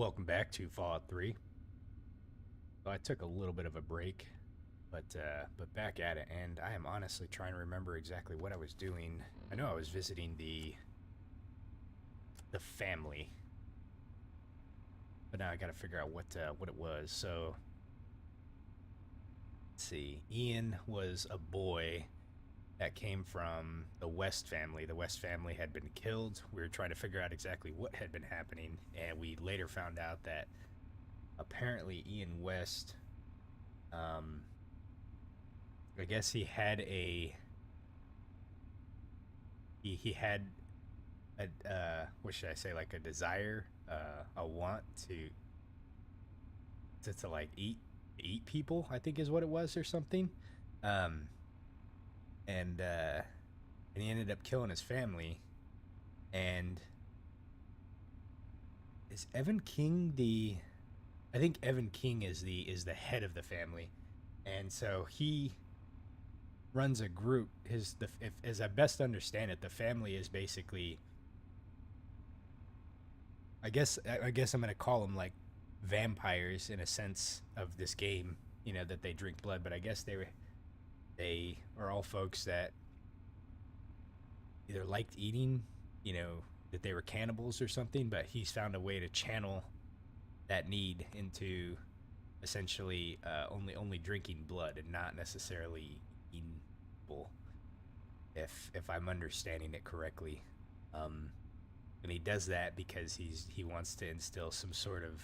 Welcome back to Fallout 3. So I took a little bit of a break, but back at it, and I am honestly trying to remember exactly what I was doing. I know I was visiting the family, but now I got to figure out what it was. So let's see. Ian was a boy that came from the West family. The West family had been killed. We were trying to figure out exactly what had been happening, and we later found out that apparently Ian West, I guess he had he had a what should I say, like a desire, a want to like eat people, I think is what it was, or something. Um, and uh, and he ended up killing his family. And is Evan King the? I think Evan King is the head of the family, and so he runs a group. If as I best understand it, the family is basically. I guess I'm gonna call them like vampires in a sense of this game. You know that they drink blood, but I guess they are all folks that either liked eating, you know, that they were cannibals or something. But he's found a way to channel that need into essentially only drinking blood and not necessarily eating people, if I'm understanding it correctly. Um, and he does that because he wants to instill some sort of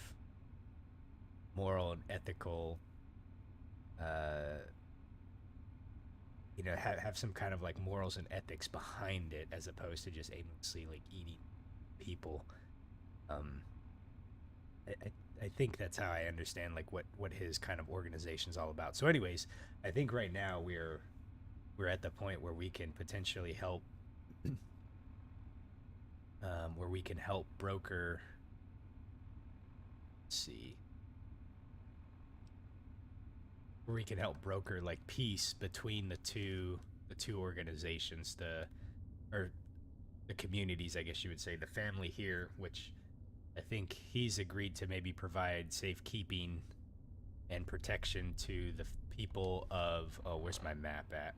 moral and ethical, uh, have some kind of like morals and ethics behind it, as opposed to just aimlessly like eating people. Um, I think that's how I understand like what his kind of organization's all about. So, anyways, I think right now we're at the point where we can potentially help, where we can help broker. Let's see, where we can help broker like peace between the two organizations, or the communities, I guess you would say, the family here, which I think he's agreed to maybe provide safekeeping and protection to the people of. Oh, where's my map at?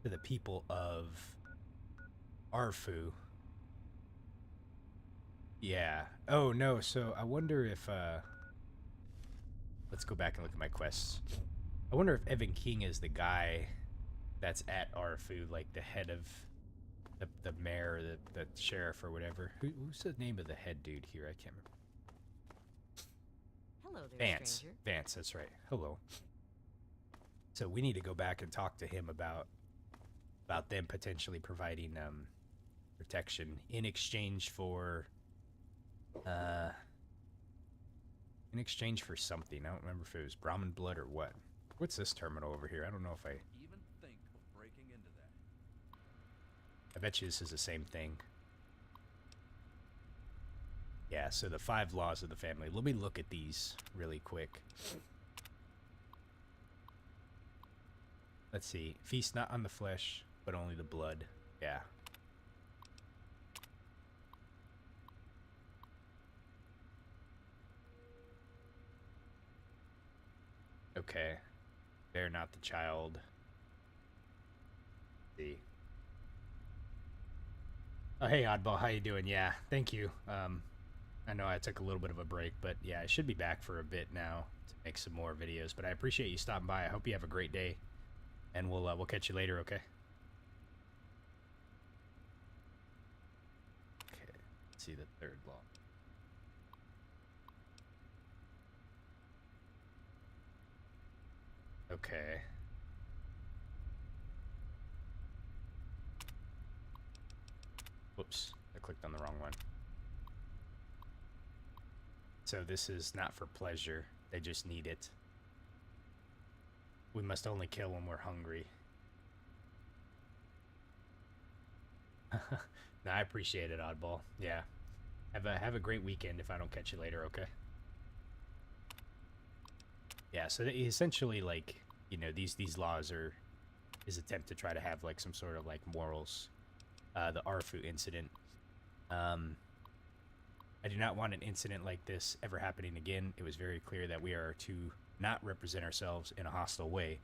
To the people of Arfu. Yeah. Oh no. So I wonder if let's go back and look at my quests. I wonder if Evan King is the guy that's at Arfu, like the head of the mayor, or the sheriff, or whatever. Who's the name of the head dude here? I can't remember. Hello there, Vance. stranger. Vance, that's right. Hello. So we need to go back and talk to him about them potentially providing protection in exchange for uh something. I don't remember if it was Brahmin blood or what. What's this terminal over here? I don't know if Even think of breaking into that. I bet you this is the same thing. Yeah, so the 5 laws of the family. Let me look at these really quick. Let's see. Feast not on the flesh, but only the blood. Yeah. Okay. They're not the child. Let's see. Oh, hey, Oddball. How you doing? Yeah, thank you. I know I took a little bit of a break, but yeah, I should be back for a bit now to make some more videos. But I appreciate you stopping by. I hope you have a great day, and we'll catch you later. Okay. Okay. Let's see the 3rd law. Okay. Whoops, I clicked on the wrong one. So this is not for pleasure. They just need it. We must only kill when we're hungry. No, I appreciate it, Oddball. Yeah. Have a great weekend if I don't catch you later, okay? Yeah, so essentially, like, you know, these laws are his attempt to try to have like some sort of like morals. The Arfu incident. I do not want an incident like this ever happening again. It was very clear that we are to not represent ourselves in a hostile way.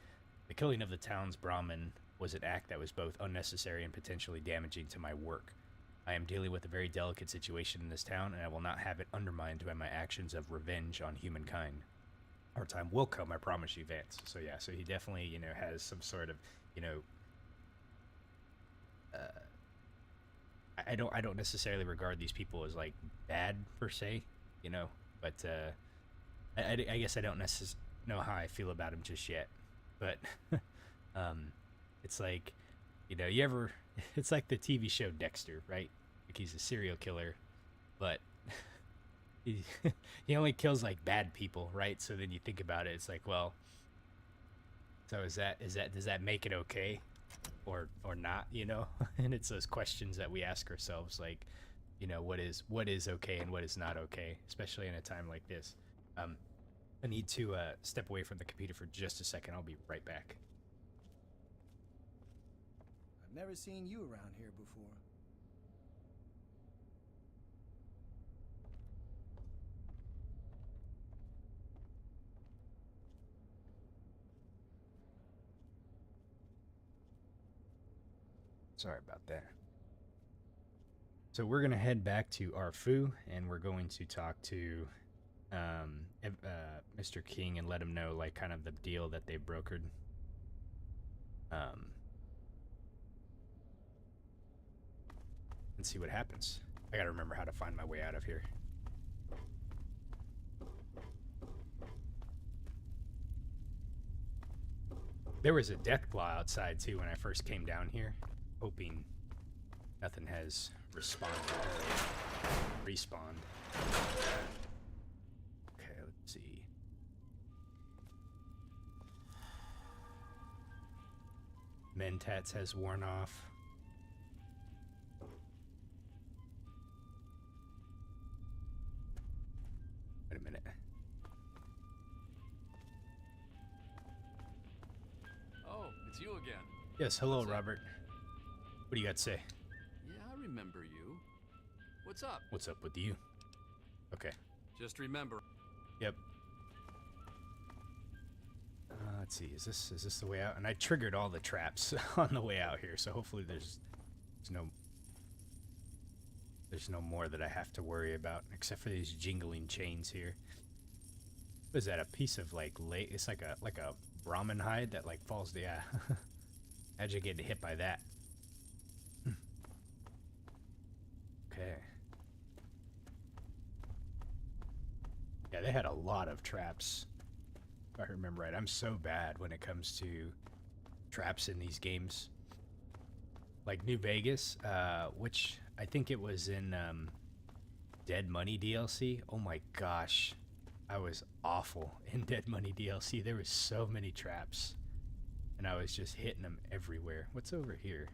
The killing of the town's Brahmin was an act that was both unnecessary and potentially damaging to my work. I am dealing with a very delicate situation in this town, and I will not have it undermined by my actions of revenge on humankind. Our time will come, I promise you, Vance. So yeah, so he definitely, has some sort of, you know, I don't necessarily regard these people as like bad per se, but I guess I don't necessarily know how I feel about him just yet. But um, it's like, you ever, it's like the TV show Dexter, right? Like he's a serial killer, but he, he only kills like bad people, right? So then you think about it, it's like, well, so does that make it okay, or not? And it's those questions that we ask ourselves, like, what is okay and what is not okay, especially in a time like this. I need to step away from the computer for just a second. I'll be right back. I've never seen you around here before. Sorry about that. So we're gonna head back to Arfu, and we're going to talk to Mr. King and let him know like kind of the deal that they brokered. And see what happens. I gotta remember how to find my way out of here. There was a death claw outside too when I first came down here, hoping nothing has respawned. Okay, let's see. Mentats has worn off. Wait a minute. Oh, it's you again. Yes, hello, What's up? Robert. What do you got to say? Yeah, I remember you. What's up? What's up with you? Okay. Just remember. Yep. Let's see. Is this the way out? And I triggered all the traps on the way out here, so hopefully there's no more that I have to worry about, except for these jingling chains here. What is that? A piece of like it's like a Brahmin hide that like falls. Yeah. How'd you get hit by that? Okay. Yeah, they had a lot of traps. If I remember right. I'm so bad when it comes to traps in these games. Like New Vegas, which I think it was in Dead Money DLC. Oh my gosh. I was awful in Dead Money DLC. There was so many traps. And I was just hitting them everywhere. What's over here?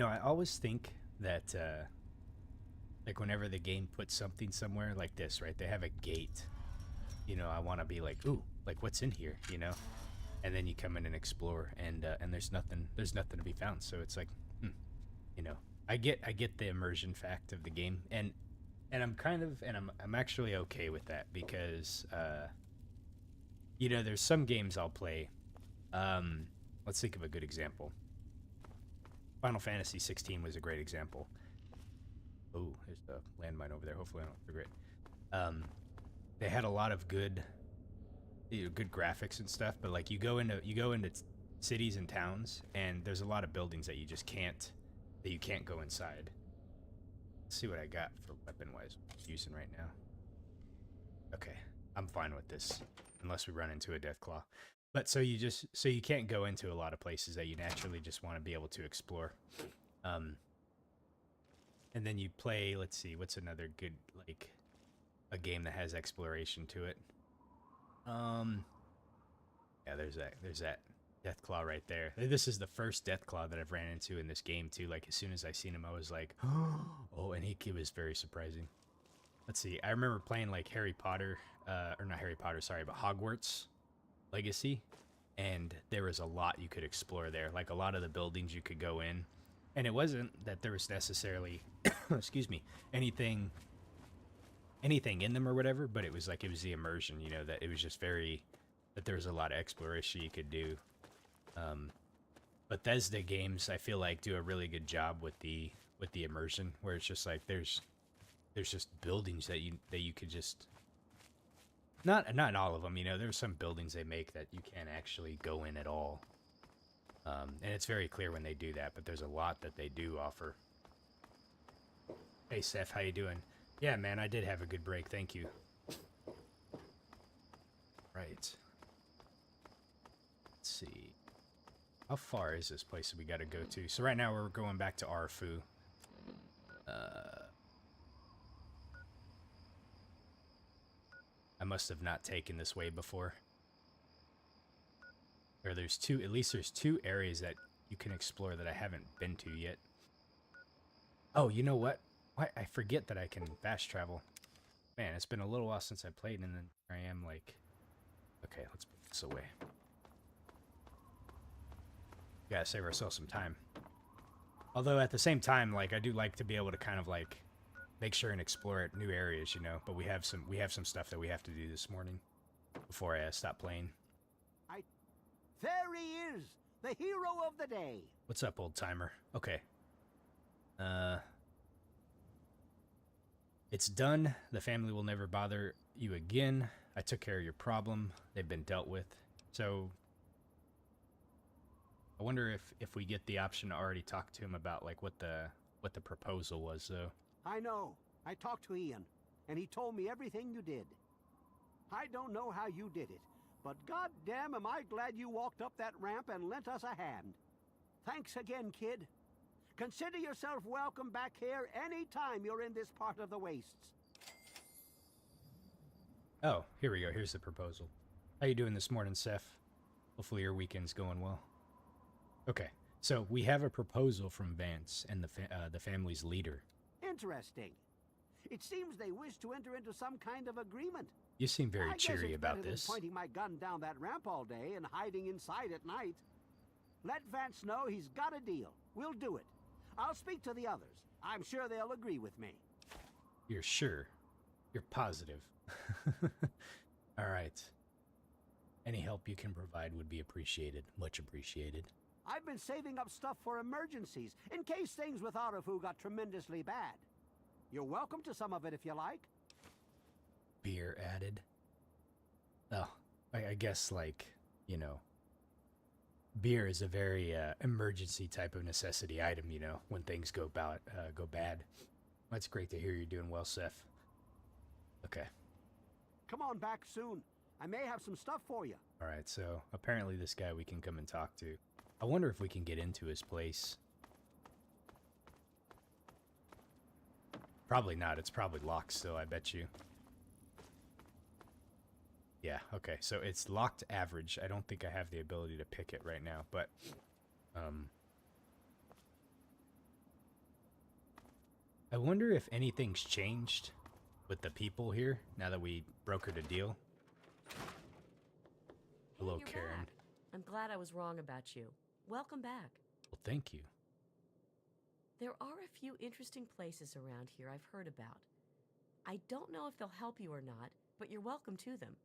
I always think that, like, whenever the game puts something somewhere like this, right? They have a gate. I want to be like, ooh, like, what's in here, And then you come in and explore, and there's nothing to be found. So it's like, I get the immersion fact of the game, and I'm actually okay with that because, there's some games I'll play. Let's think of a good example. Final Fantasy 16 was a great example. Oh, there's the landmine over there. Hopefully I don't forget. They had a lot of good graphics and stuff, but like you go into cities and towns, and there's a lot of buildings that you can't go inside. Let's see what I got for weapon-wise using right now. Okay, I'm fine with this, unless we run into a Deathclaw. But so you can't go into a lot of places that you naturally just want to be able to explore. And then you play, let's see, what's another good, like, a game that has exploration to it? Yeah, there's that Deathclaw right there. This is the first Deathclaw that I've ran into in this game too. Like, as soon as I seen him, I was like, oh, and he was very surprising. Let's see, I remember playing like Harry Potter, or not Harry Potter, sorry, but Hogwarts Legacy, and there was a lot you could explore there. Like a lot of the buildings you could go in, and it wasn't that there was necessarily, excuse me, anything in them or whatever, but it was like it was the immersion, you know, that it was just very that there was a lot of exploration you could do. Bethesda games, I feel like, do a really good job with the immersion, where it's just like there's just buildings that you could just not all of them, you know. There's some buildings they make that you can't actually go in at all, and it's very clear when they do that. But there's a lot that they do offer. Hey Seth, how you doing? Yeah, man, I did have a good break. Thank you. Right. Let's see. How far is this place that we got to go to? So right now we're going back to Arfu. I must have not taken this way before. Or there's two, at least there's two areas that you can explore that I haven't been to yet. Oh, you know what? I forget that I can fast travel. Man, it's been a little while since I played, and then I am like... Okay, let's put this away. Gotta save ourselves some time. Although at the same time, like, I do like to be able to kind of like make sure and explore new areas, you know. But we have some stuff that we have to do this morning before I stop playing. There he is, the hero of the day. What's up, old timer? Okay. It's done. The family will never bother you again. I took care of your problem. They've been dealt with. So I wonder if we get the option to already talk to him about like what the proposal was, though. I know. I talked to Ian, and he told me everything you did. I don't know how you did it, but goddamn am I glad you walked up that ramp and lent us a hand. Thanks again, kid. Consider yourself welcome back here any time you're in this part of the wastes. Oh, here we go. Here's the proposal. How you doing this morning, Seth? Hopefully your weekend's going well. Okay, so we have a proposal from Vance and the family's leader. Interesting. It seems they wish to enter into some kind of agreement. You seem very I guess cheery it's about better than this. pointing my gun down that ramp all day and hiding inside at night. Let Vance know he's got a deal. We'll do it. I'll speak to the others. I'm sure they'll agree with me. You're sure? You're positive? All right. Any help you can provide would be appreciated. Much appreciated. I've been saving up stuff for emergencies, in case things with Arafu got tremendously bad. You're welcome to some of it if you like. Beer added? Oh, I guess, like, you know, beer is a very emergency type of necessity item, you know, when things go bad. That's great to hear you're doing well, Seth. Okay. Come on back soon. I may have some stuff for you. All right, so apparently this guy we can come and talk to. I wonder if we can get into his place. Probably not. It's probably locked still, I bet you. Yeah, okay. So it's locked average. I don't think I have the ability to pick it right now, but I wonder if anything's changed with the people here now that we brokered a deal. Hello, You're Karen. back. I'm glad I was wrong about you. Welcome back. Well, thank you. There are a few interesting places around here I've heard about. I don't know if they'll help you or not, but you're welcome to them.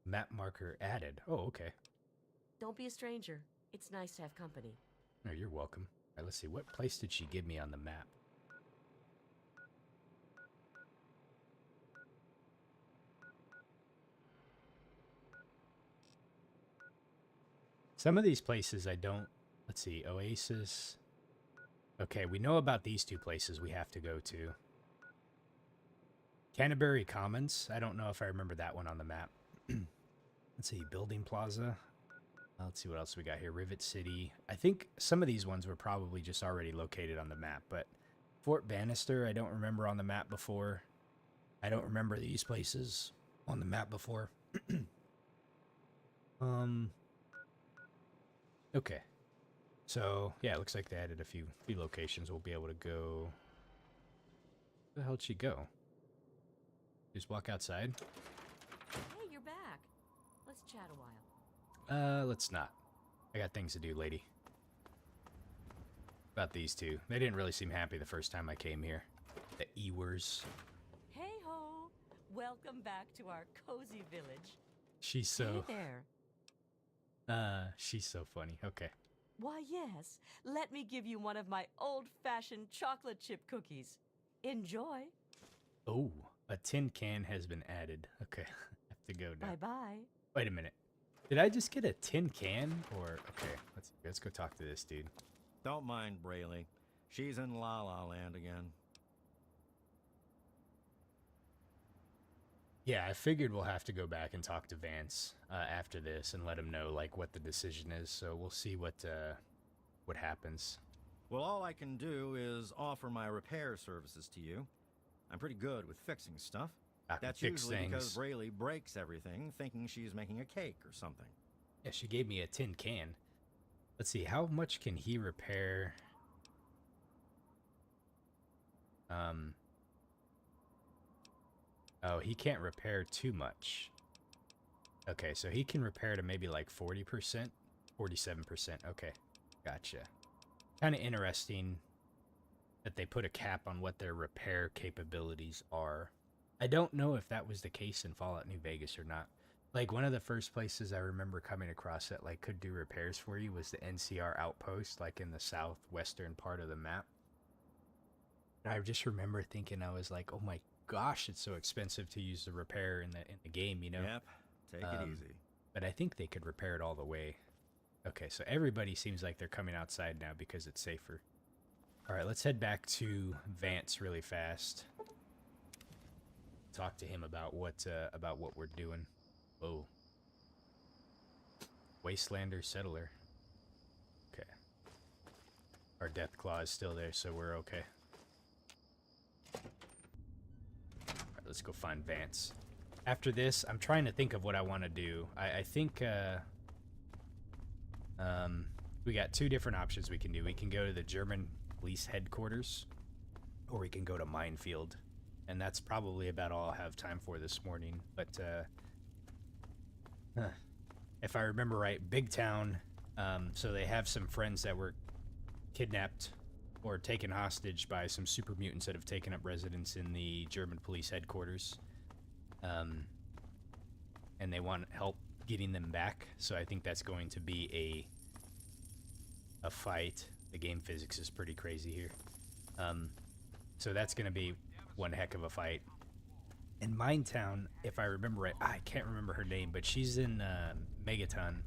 Map marker added. Oh, okay. Don't be a stranger. It's nice to have company. No, you're welcome. All right, let's see. What place did she give me on the map? Some of these places I don't... Let's see. Oasis. Okay, we know about these two places we have to go to. Canterbury Commons. I don't know if I remember that one on the map. Let's see. Building Plaza. Let's see what else we got here. Rivet City. I think some of these ones were probably just already located on the map, but Fort Bannister I don't remember on the map before. I don't remember these places on the map before. Okay. So, yeah, it looks like they added a few locations we'll be able to go. Where the hell'd she go? Just walk outside? Hey, you're back. Let's chat a while. Let's not. I got things to do, lady. About these two. They didn't really seem happy the first time I came here. The Ewers. Hey ho! Welcome back to our cozy village. She's so... Hey there. She's so funny. Okay. Why, yes. Let me give you one of my old-fashioned chocolate chip cookies. Enjoy. Oh, a tin can has been added. Okay, I have to go now. Bye-bye. Wait a minute. Did I just get a tin can? Or, okay, let's go talk to this dude. Don't mind Brayley. She's in La La Land again. Yeah, I figured we'll have to go back and talk to Vance after this and let him know like what the decision is. So we'll see what happens. Well, all I can do is offer my repair services to you. I'm pretty good with fixing stuff. I can That's fix usually because things. Brayley breaks everything, thinking she's making a cake or something. Yeah, she gave me a tin can. Let's see, how much can he repair? Oh, he can't repair too much. Okay, so he can repair to maybe like 40%, 47%. Okay, gotcha. Kind of interesting that they put a cap on what their repair capabilities are. I don't know if that was the case in Fallout New Vegas or not. Like, one of the first places I remember coming across that, like, could do repairs for you was the NCR outpost, like, in the southwestern part of the map. And I just remember thinking, I was like, oh my gosh, it's so expensive to use the repair in the game, you know? Yep, take it easy. But I think they could repair it all the way. Okay, so everybody seems like they're coming outside now because it's safer. All right, let's head back to Vance really fast. Talk to him about what we're doing. Whoa. Wastelander settler. Okay. Our death claw is still there, so we're okay. Alright, let's go find Vance. After this, I'm trying to think of what I want to do. I think we got two different options we can do. We can go to the German police headquarters, or we can go to Minefield. And that's probably about all I'll have time for this morning. But if I remember right, Big Town, so they have some friends that were kidnapped or taken hostage by some super mutants that have taken up residence in the German police headquarters. And they want help getting them back. So I think that's going to be a fight. The game physics is pretty crazy here. So that's going to be one heck of a fight. In Minetown, if I remember right, I can't remember her name, but she's in Megaton.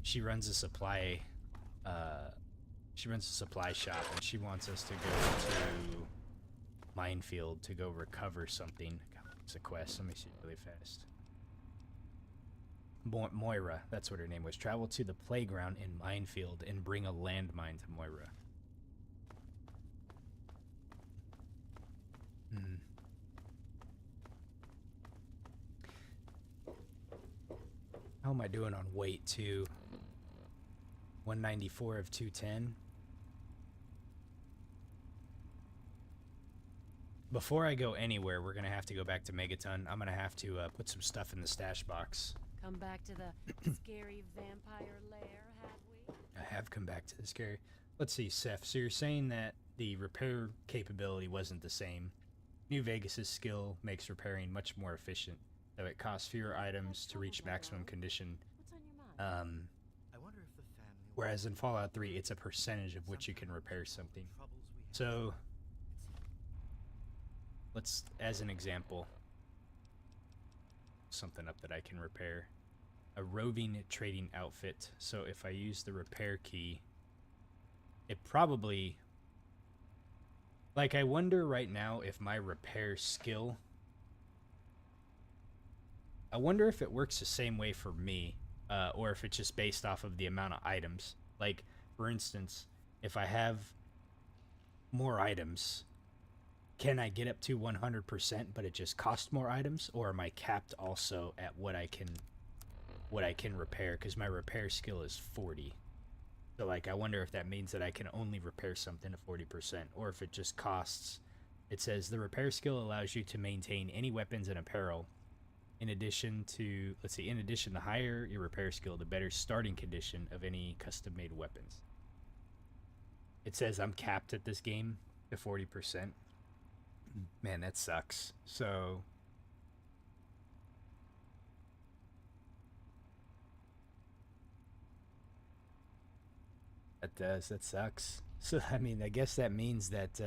She runs a supply shop, and she wants us to go to Minefield to go recover something. God, it's a quest. Let me see really fast. Moira, that's what her name was. Travel to the playground in Minefield and bring a landmine to Moira. How am I doing on weight, too? 194 of 210. Before I go anywhere, we're going to have to go back to Megaton. I'm going to have to put some stuff in the stash box. Come back to the scary vampire lair, have we? I have come back to the scary... Let's see, Seth. So you're saying that the repair capability wasn't the same. New Vegas' skill makes repairing much more efficient, though it costs fewer items to reach maximum condition. What's on your mind? I wonder if the family... Whereas in Fallout 3, it's a percentage of which you can repair something. So, let's, as an example, something up that I can repair. A roving trading outfit. So if I use the repair key, it probably... Like, I wonder right now if my repair skill... I wonder if it works the same way for me, or if it's just based off of the amount of items. Like, for instance, if I have more items, can I get up to 100%, but it just costs more items? Or am I capped also at what I can repair? Because my repair skill is 40. So, like, I wonder if that means that I can only repair something to 40%, or if it just costs... It says, the repair skill allows you to maintain any weapons and apparel In addition to, let's see, in addition, the higher your repair skill, the better starting condition of any custom-made weapons. It says I'm capped at this game to 40%. Man, that sucks. So that does. That sucks. So I mean, I guess that means that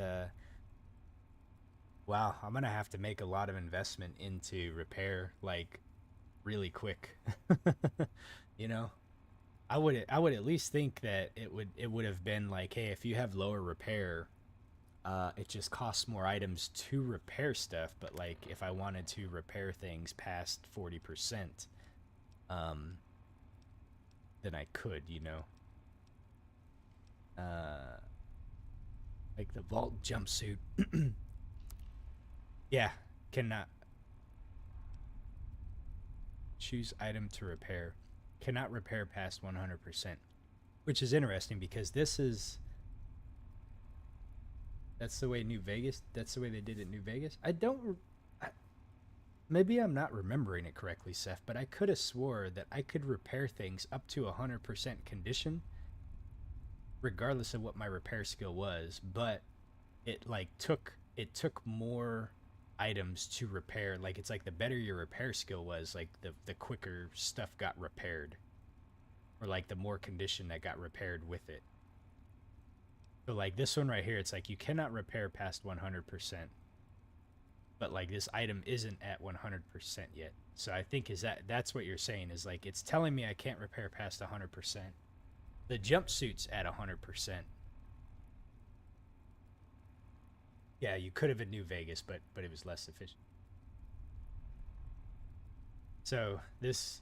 wow, I'm gonna have to make a lot of investment into repair, like really quick. You know, I would at least think that it would have been like, hey, if you have lower repair, it just costs more items to repair stuff. But like, if I wanted to repair things past 40%, then I could, you know. Like the vault jumpsuit. Yeah, cannot choose item to repair. Cannot repair past 100%, which is interesting because that's the way that's the way they did it in New Vegas. Maybe I'm not remembering it correctly, Seth, but I could have swore that I could repair things up to 100% condition regardless of what my repair skill was, but it took more items to repair. Like, it's like the better your repair skill was, like the quicker stuff got repaired, or like the more condition that got repaired with it. So like this one right here, it's like you cannot repair past 100%, but like this item isn't at 100% yet. So I think that's what you're saying, is like it's telling me I can't repair past 100%. The jumpsuit's at 100%. Yeah, you could have in New Vegas, but it was less efficient. So this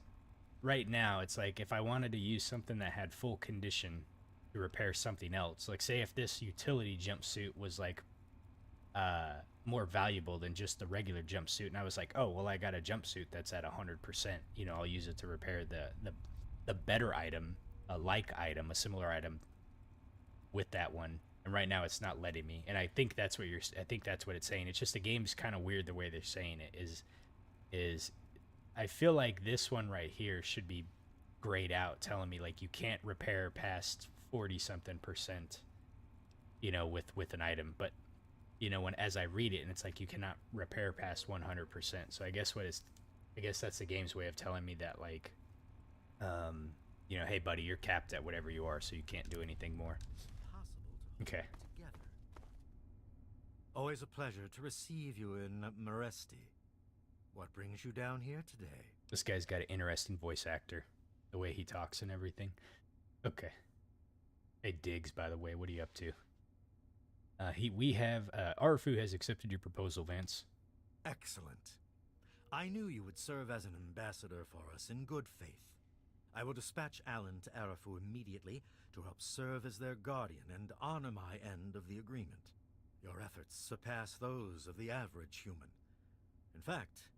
right now, it's like if I wanted to use something that had full condition to repair something else, like say if this utility jumpsuit was like more valuable than just the regular jumpsuit, and I was like, oh well, I got a jumpsuit that's at 100%, you know, I'll use it to repair the better item, a similar item with that one. And right now it's not letting me, and I think that's what it's saying. It's just the game's kind of weird the way they're saying it is I feel like this one right here should be grayed out, telling me like you can't repair past 40 something percent, you know, with an item. But you know, as I read it, and it's like you cannot repair past 100%. So I guess that's the game's way of telling me that, like, you know, hey buddy, you're capped at whatever you are, so you can't do anything more. Okay. Together. Always a pleasure to receive you in Meresti. What brings you down here today? This guy's got an interesting voice actor, the way he talks and everything. Okay. Hey Diggs, by the way, what are you up to? Arfu has accepted your proposal, Vance. Excellent. I knew you would serve as an ambassador for us in good faith. I will dispatch Alan to Arafu immediately to help serve as their guardian and honor my end of the agreement. Your efforts surpass those of the average human. In fact,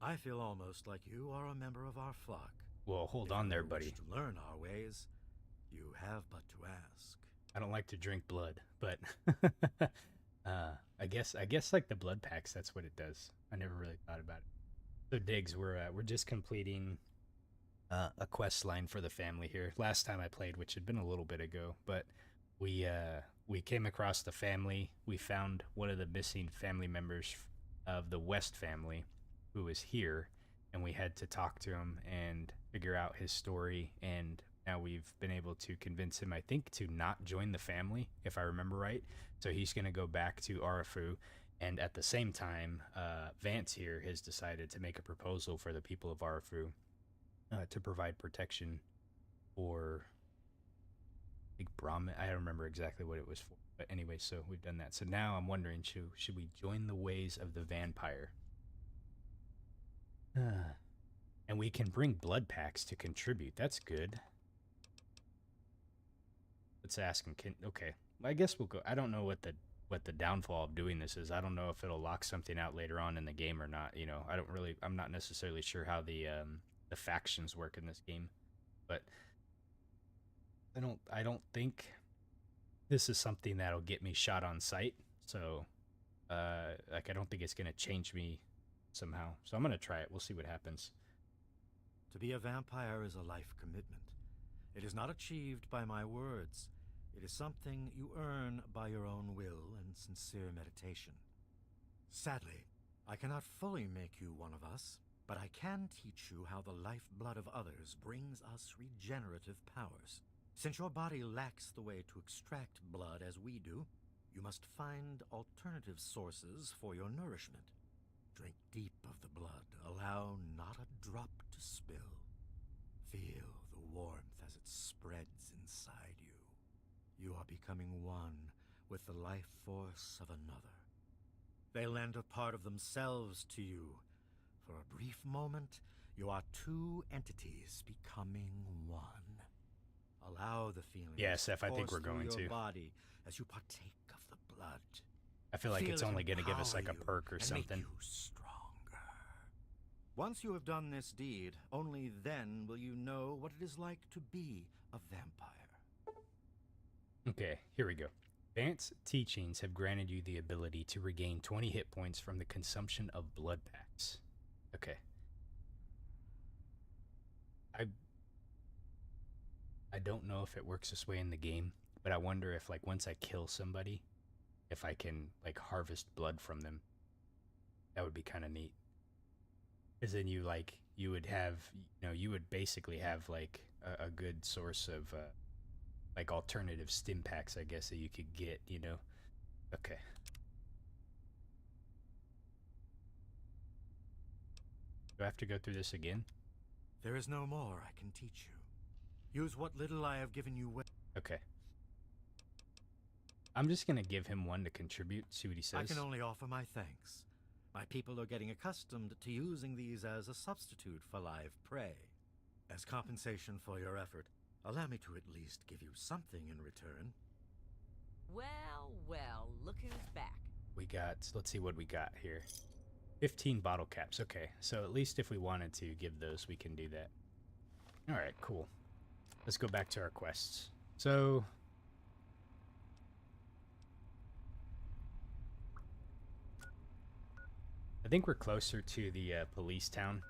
I feel almost like you are a member of our flock. Well, hold on there, buddy. If you wish to learn our ways, you have but to ask. I don't like to drink blood, but I guess like the blood packs, that's what it does. I never really thought about it. So Diggs, we're just completing a quest line for the family here. Last time I played, which had been a little bit ago, but we came across the family. We found one of the missing family members of the West family who was here, and we had to talk to him and figure out his story. And now we've been able to convince him, I think, to not join the family, if I remember right. So he's going to go back to Arafu. And at the same time, Vance here has decided to make a proposal for the people of Arafu to provide protection for, I think, Brahmin. I don't remember exactly what it was for. But anyway, so we've done that. So now I'm wondering, should we join the ways of the vampire? And we can bring blood packs to contribute. That's good. Let's ask him. Okay, I guess we'll go. I don't know what the downfall of doing this is. I don't know if it'll lock something out later on in the game or not. You know, I'm not necessarily sure how the factions work in this game, but I don't think this is something that'll get me shot on sight. So, like, I don't think it's gonna change me somehow. So I'm gonna try it. We'll see what happens. To be a vampire is a life commitment. It is not achieved by my words. It is something you earn by your own will and sincere meditation. Sadly, I cannot fully make you one of us, but I can teach you how the lifeblood of others brings us regenerative powers. Since your body lacks the way to extract blood as we do, you must find alternative sources for your nourishment. Drink deep of the blood, allow not a drop to spill. Feel the warmth as it spreads inside you. You are becoming one with the life force of another. They lend a part of themselves to you. For a brief moment, you are two entities becoming one. Allow the feeling Yeah, Seth, I think we're going your to. body as you partake of the blood. I feel like Feel it's it only going to give us like a empower you perk or and something. Make you stronger. Once you have done this deed, only then will you know what it is like to be a vampire. Okay, here we go. Advanced teachings have granted you the ability to regain 20 hit points from the consumption of blood packs. Okay. I don't know if it works this way in the game, but I wonder if like once I kill somebody, if I can like harvest blood from them. That would be kind of neat. Because then you would have, you would basically have like a good source of like alternative stim packs, I guess, that you could get, Okay. Do I have to go through this again? There is no more I can teach you. Use what little I have given you well. Okay. I'm just going to give him one to contribute, see what he says. I can only offer my thanks. My people are getting accustomed to using these as a substitute for live prey. As compensation for your effort, allow me to at least give you something in return. Well, well, look who's back. We got, let's see what we got here. 15 bottle caps. Okay, so at least if we wanted to give those, we can do that. All right, cool. Let's go back to our quests. So, I think we're closer to the police town.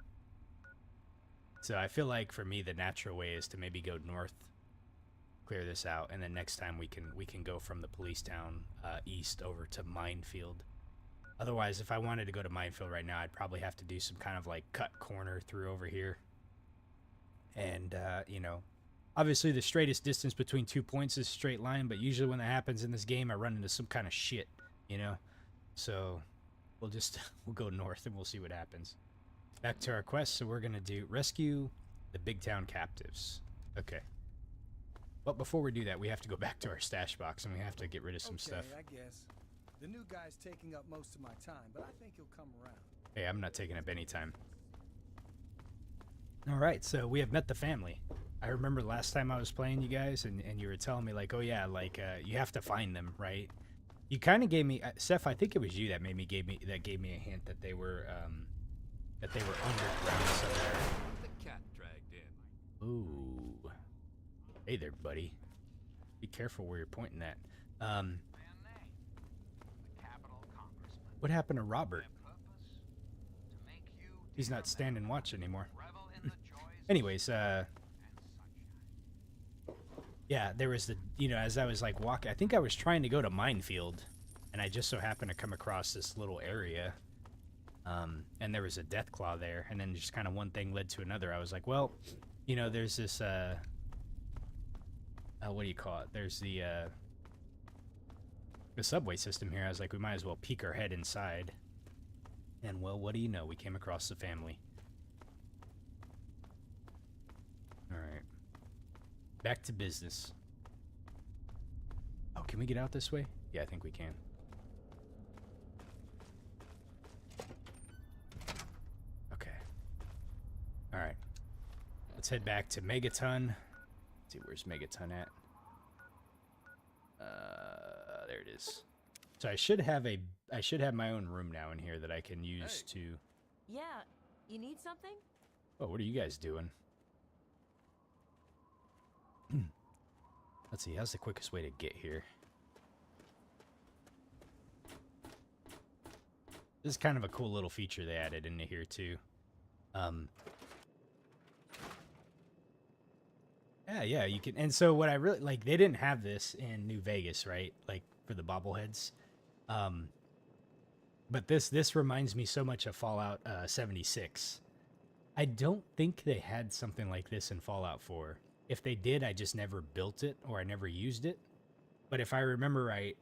So I feel like for me, the natural way is to maybe go north, clear this out, and then next time we can go from the police town east over to Minefield. Otherwise, if I wanted to go to Minefield right now, I'd probably have to do some kind of like cut corner through over here. And, obviously the straightest distance between 2 points is a straight line, but usually when that happens in this game, I run into some kind of shit, So we'll go north and we'll see what happens. Back to our quest, so we're going to do rescue the big town captives. Okay. But before we do that, we have to go back to our stash box and we have to get rid of some stuff. I guess. The new guy's taking up most of my time, but I think he'll come around. Hey, I'm not taking up any time. All right, so we have met the family. I remember last time I was playing you guys, and you were telling me, like, oh yeah, like, you have to find them, right? You kind of gave me, Seth, I think it was you that gave me a hint that they were underground somewhere. The cat dragged in. Ooh. Hey there, buddy. Be careful where you're pointing at. What happened to Robert? He's not standing watch anymore. Anyways, yeah, there was as I was like walking, I think I was trying to go to Minefield, and I just so happened to come across this little area, and there was a death claw there, and then just kind of one thing led to another. I was like, well, there's this, what do you call it? There's the subway system here. I was like, we might as well peek our head inside. And well, what do you know? We came across the family. Alright. Back to business. Oh, can we get out this way? Yeah, I think we can. Okay. Alright. Let's head back to Megaton. Let's see, where's Megaton at? There it is. So I should have my own room now in here that I can use to... Yeah, you need something? Oh, what are you guys doing? Let's see, how's the quickest way to get here? This is kind of a cool little feature they added into here too. Yeah, you can. And so what I really like, they didn't have this in New Vegas, right? Like for the bobbleheads. But this reminds me so much of Fallout 76. I don't think they had something like this in Fallout 4. If they did, I just never built it or I never used it. But if I remember right,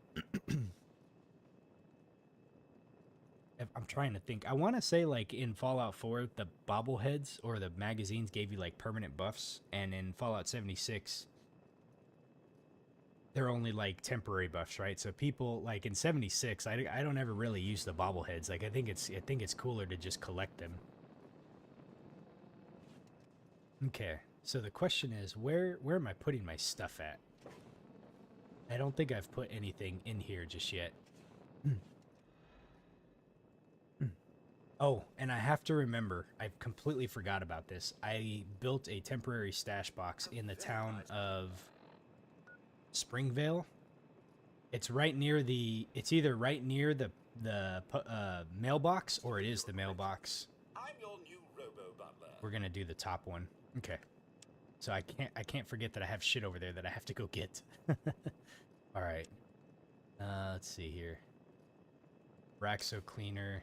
I'm trying to think. I want to say like in Fallout 4, the bobbleheads or the magazines gave you like permanent buffs, and in Fallout 76, they're only like temporary buffs, right? So people like in 76, I don't ever really use the bobbleheads. Like I think it's cooler to just collect them. Okay, so the question is, where am I putting my stuff at? I don't think I've put anything in here just yet. Oh, and I have to remember, I completely forgot about this. I built a temporary stash box in the town of Springvale. It's right near the, it's either right near the mailbox, or it is the mailbox. I'm your new robo-butler. We're gonna do the top one. Okay. So I can't forget that I have shit over there that I have to go get. All right. Let's see here. Raxo cleaner.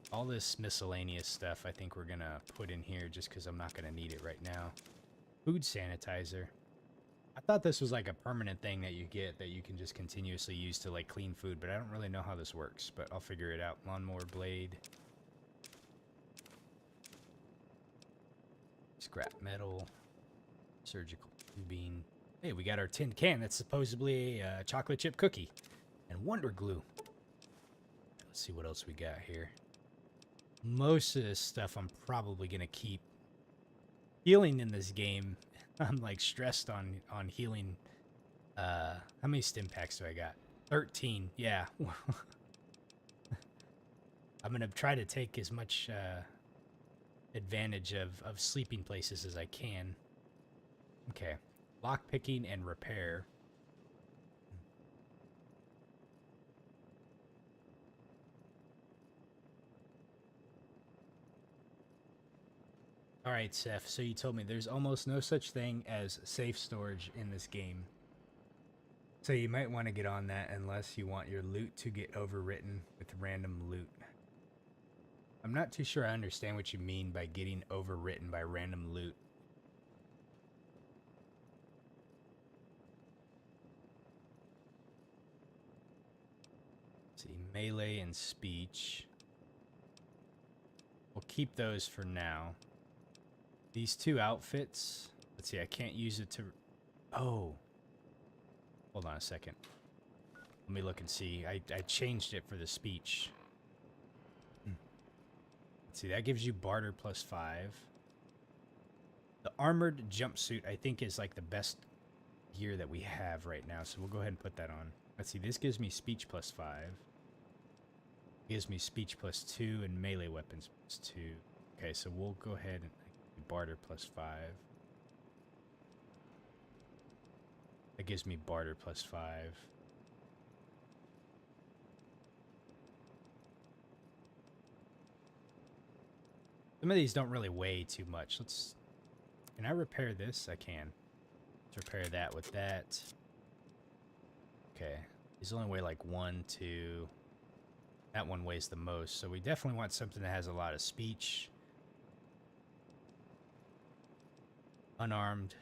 All this miscellaneous stuff I think we're gonna put in here just because I'm not gonna need it right now. Food sanitizer. I thought this was like a permanent thing that you get that you can just continuously use to like clean food, but I don't really know how this works, but I'll figure it out. Lawnmower blade. Scrap metal. Surgical tubing. Hey, we got our tin can that's supposedly a chocolate chip cookie. And Wonder Glue. Let's see what else we got here. Most of this stuff I'm probably going to keep. Healing in this game, I'm like stressed on healing. How many stim packs do I got? 13, yeah. I'm going to try to take as much advantage of sleeping places as I can. Okay. Lockpicking and repair. Alright, Seth, so you told me there's almost no such thing as safe storage in this game. So you might want to get on that unless you want your loot to get overwritten with random loot. I'm not too sure I understand what you mean by getting overwritten by random loot. Let's see, melee and speech. We'll keep those for now. These two outfits, let's see, I can't use it to, oh, hold on a second. Let me look and see. I changed it for the speech. Let's see, that gives you barter +5. The armored jumpsuit, I think, is like the best gear that we have right now, so we'll go ahead and put that on. Let's see, this gives me speech +5. Gives me speech +2 and melee weapons +2. Okay, so we'll go ahead and barter +5. That gives me barter +5. Some of these don't really weigh too much. Can I repair this? I can. Let's repair that with that. Okay. These only weigh like 1, 2. That one weighs the most. So we definitely want something that has a lot of speech. Unarmed.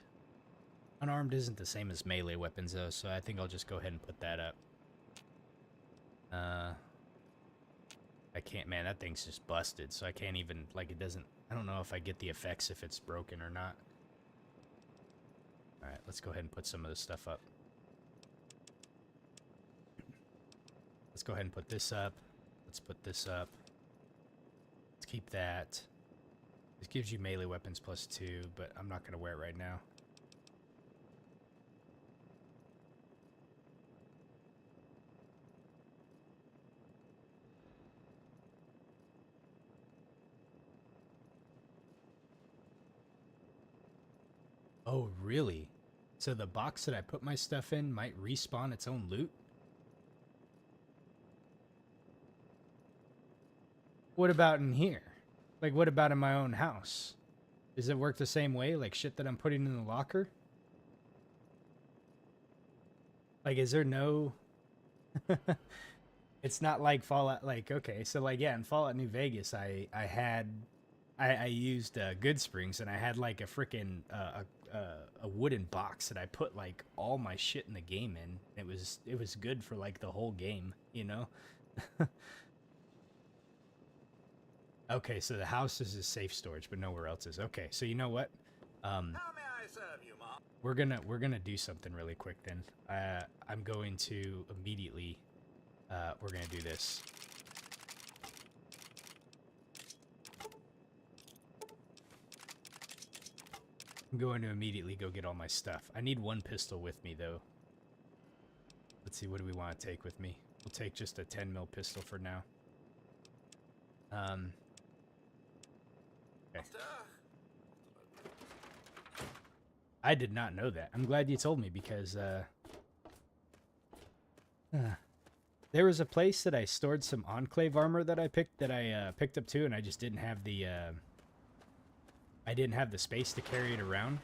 Unarmed isn't the same as melee weapons though, so I think I'll just go ahead and put that up. I can't, man, that thing's just busted, so I can't even, like, it doesn't, I don't know if I get the effects if it's broken or not. Alright, let's go ahead and put some of this stuff up. Let's go ahead and put this up. Let's put this up. Let's keep that. This gives you melee weapons +2, but I'm not going to wear it right now. Oh, really? So the box that I put my stuff in might respawn its own loot? What about in here? Like, what about in my own house? Does it work the same way? Like shit that I'm putting in the locker? Like, is there no... It's not like Fallout, like, okay, so like, yeah, in Fallout New Vegas, I used Good Springs, and I had like a freaking a wooden box that I put like all my shit in the game in. It was good for like the whole game, you know. Okay, so the house is a safe storage, but nowhere else is. Okay, so you know what? How may I serve you, Mom? We're gonna do something really quick then. I'm going to immediately. We're gonna do this. I'm going to immediately go get all my stuff. I need one pistol with me, though. Let's see, what do we want to take with me? We'll take just a 10 mil pistol for now. Okay. I did not know that. I'm glad you told me, because there was a place that I stored some Enclave armor that I picked up too, and I just didn't have the space to carry it around.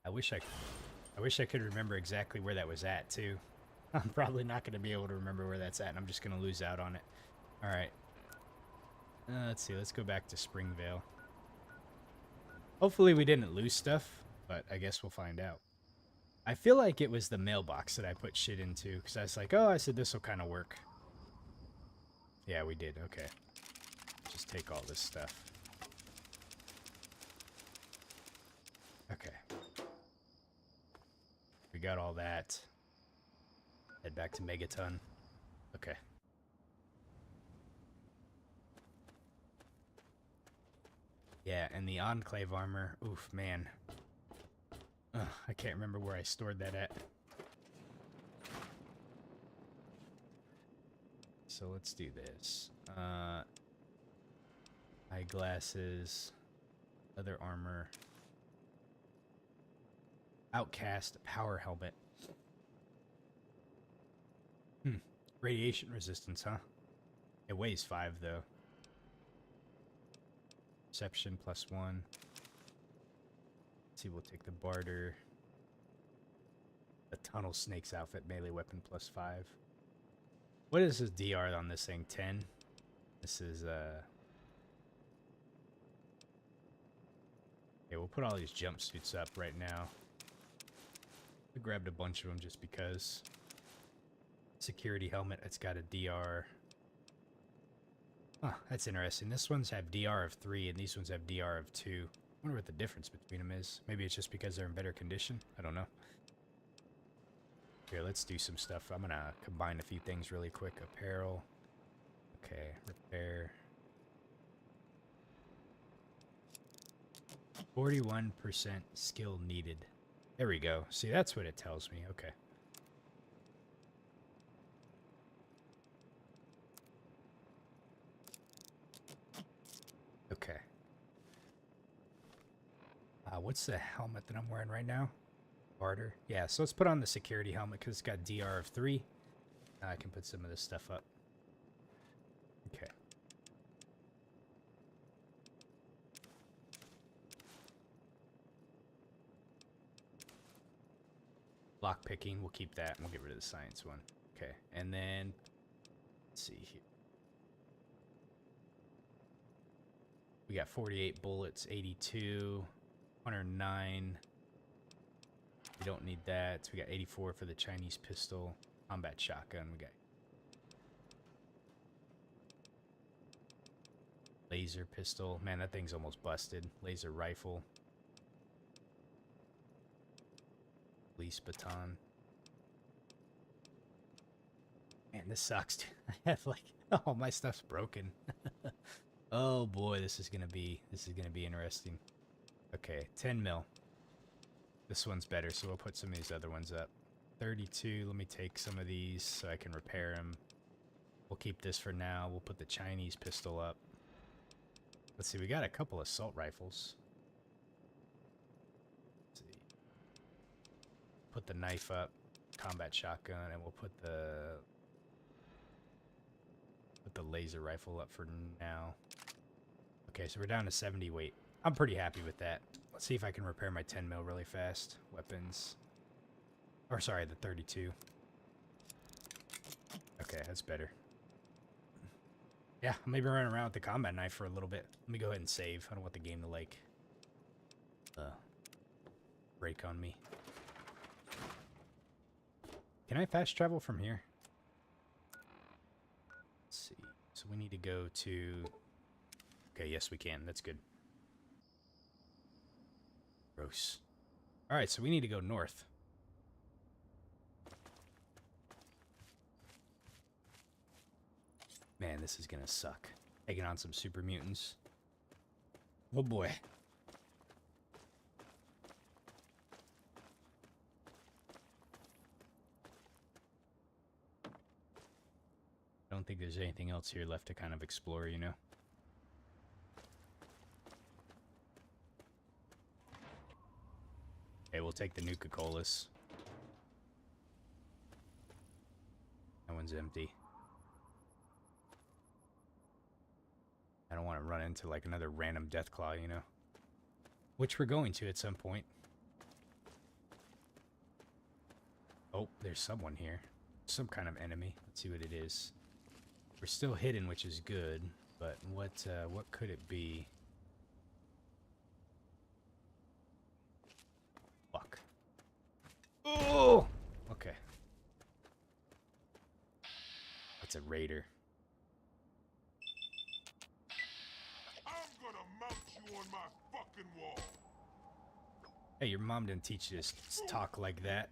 I wish I could remember exactly where that was at too. I'm probably not going to be able to remember where that's at, and I'm just going to lose out on it. All right. Let's see. Let's go back to Springvale. Hopefully we didn't lose stuff, but I guess we'll find out. I feel like it was the mailbox that I put shit into, because I was like, oh, I said this will kind of work. Yeah, we did. Okay. Just take all this stuff. Okay. We got all that. Head back to Megaton. Okay. Yeah, and the Enclave armor. Oof, man. Ugh, I can't remember where I stored that at. So let's do this. Eyeglasses. Leather armor. Outcast power helmet. Radiation resistance, huh? It weighs 5, though. Perception +1. Let's see, we'll take the barter. The Tunnel Snake's outfit, melee weapon +5. What is this DR on this thing? 10? This is, yeah, we'll put all these jumpsuits up right now. I grabbed a bunch of them just because. Security helmet, it's got a DR. Huh, that's interesting. This ones have DR of 3 and these ones have DR of 2. I wonder what the difference between them is. Maybe it's just because they're in better condition. I don't know. Here, let's do some stuff. I'm gonna combine a few things really quick. Apparel. Okay, repair. 41% skill needed. There we go. See, that's what it tells me. Okay. Okay. What's the helmet that I'm wearing right now? Barter. Yeah, so let's put on the security helmet because it's got DR of 3. I can put some of this stuff up. Okay. Lock picking, we'll keep that and we'll get rid of the science one. Okay, and then let's see here. We got 48 bullets, 82, 109. We don't need that. So we got 84 for the Chinese pistol, combat shotgun. We got laser pistol. Man, that thing's almost busted. Laser rifle. Police baton. Man, this sucks, dude. I have like all my stuff's broken. Oh boy, this is gonna be interesting. Okay, 10 mil. This one's better, so we'll put some of these other ones up. 32. Let me take some of these so I can repair them. We'll keep this for now. We'll put the Chinese pistol up. Let's see, we got a couple assault rifles. Let's see. Put the knife up, combat shotgun, and we'll put put the laser rifle up for now. Okay, so we're down to 70 weight. I'm pretty happy with that. Let's see if I can repair my 10 mil really fast. Weapons. Or sorry, the 32. Okay, that's better. Yeah, maybe running around with the combat knife for a little bit. Let me go ahead and save. I don't want the game to, like, break on me. Can I fast travel from here? Let's see. So we need to go to... Okay, yes we can. That's good. Gross. Alright, so we need to go north. Man, this is gonna suck. Taking on some super mutants. Oh boy. I don't think there's anything else here left to kind of explore, you know? Okay, we'll take the Nuka-Colas. That one's empty. I don't want to run into like another random Deathclaw, you know? Which we're going to at some point. Oh, there's someone here. Some kind of enemy. Let's see what it is. We're still hidden, which is good, but what could it be? Fuck. Oh! Okay. That's a raider. I'm gonna mount you on my fucking wall. Hey, your mom didn't teach you to talk like that.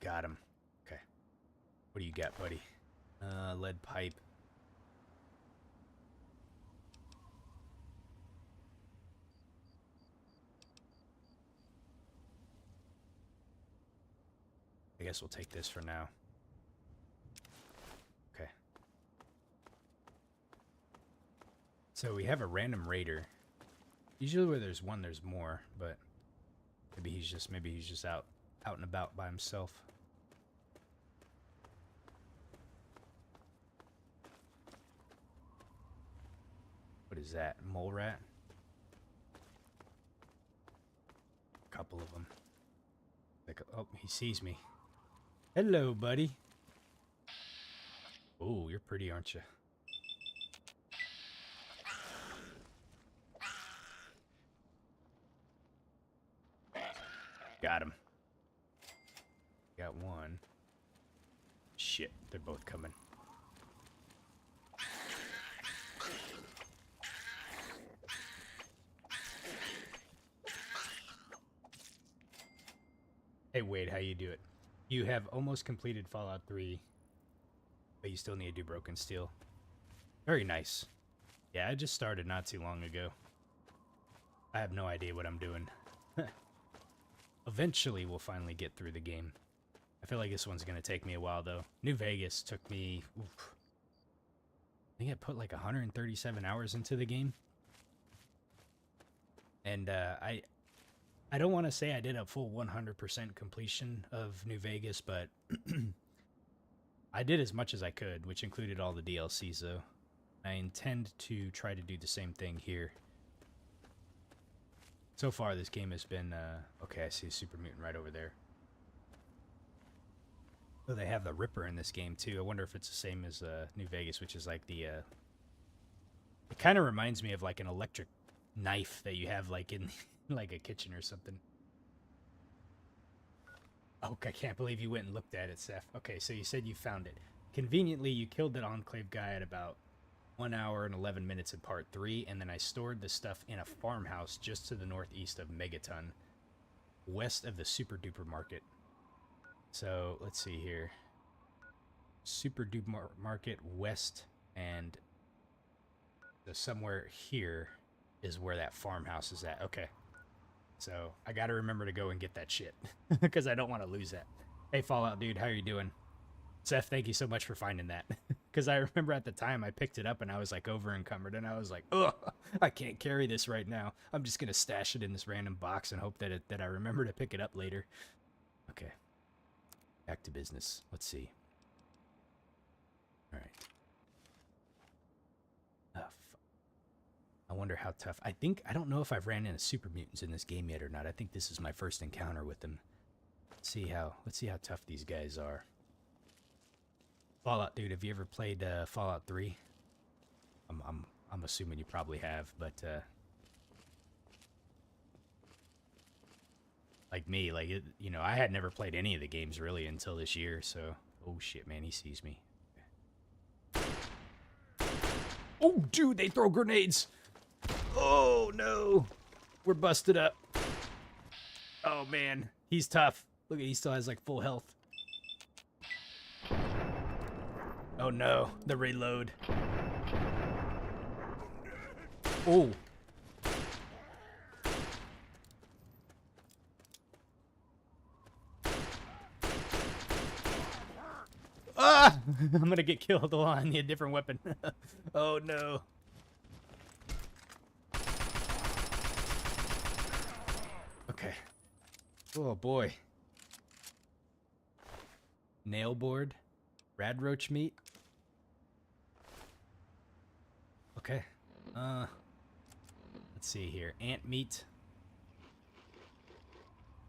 Got him. Okay. What do you got, buddy? Lead pipe. I guess we'll take this for now. Okay. So we have a random raider. Usually where there's one, there's more, but maybe he's just out and about by himself. What is that? Mole rat? A couple of them. Like, oh, he sees me. Hello, buddy. Oh, you're pretty, aren't you? Got him. Got one. Shit, they're both coming. Hey Wade, how you do it? You have almost completed Fallout 3, but you still need to do Broken Steel. Very nice. Yeah, I just started not too long ago. I have no idea what I'm doing. Eventually, we'll finally get through the game. I feel like this one's going to take me a while, though. New Vegas took me... Oof, I think I put like 137 hours into the game. And I don't want to say I did a full 100% completion of New Vegas, but I did as much as I could, which included all the DLCs, though. I intend to try to do the same thing here. So far, this game has been... okay, I see a super mutant right over there. Oh, they have the Ripper in this game, too. I wonder if it's the same as New Vegas, which is like the... It kind of reminds me of like an electric knife that you have like in... like a kitchen or something. Oh, I can't believe you went and looked at it, Seth. Okay, so you said you found it. Conveniently, you killed that Enclave guy at about 1 hour and 11 minutes in part 3, and then I stored the stuff in a farmhouse just to the northeast of Megaton, west of the Super Duper Market. So, let's see here. Super Duper Market west, and so somewhere here is where that farmhouse is at. Okay. So, I gotta remember to go and get that shit. Because I don't want to lose that. Hey, Fallout dude, how are you doing? Seth, thank you so much for finding that. Because I remember at the time I picked it up and I was like over encumbered and I was like, ugh, I can't carry this right now. I'm just gonna stash it in this random box and hope that I remember to pick it up later. Okay, back to business. Let's see. All right. I wonder how tough. I don't know if I've ran into super mutants in this game yet or not. I think this is my first encounter with them. Let's see how tough these guys are. Fallout, dude, have you ever played Fallout 3? I'm assuming you probably have, but like me, like you know, I had never played any of the games really until this year, so oh shit, man, he sees me. Oh, dude, they throw grenades. Oh no. We're busted up. Oh man, he's tough. Look at, he still has like full health. Oh no, the reload. Oh. Ah! I'm gonna get killed. Oh, I need a different weapon. Oh no. Okay. Oh boy. Nail board. Radroach meat. Okay. Let's see here. Ant meat.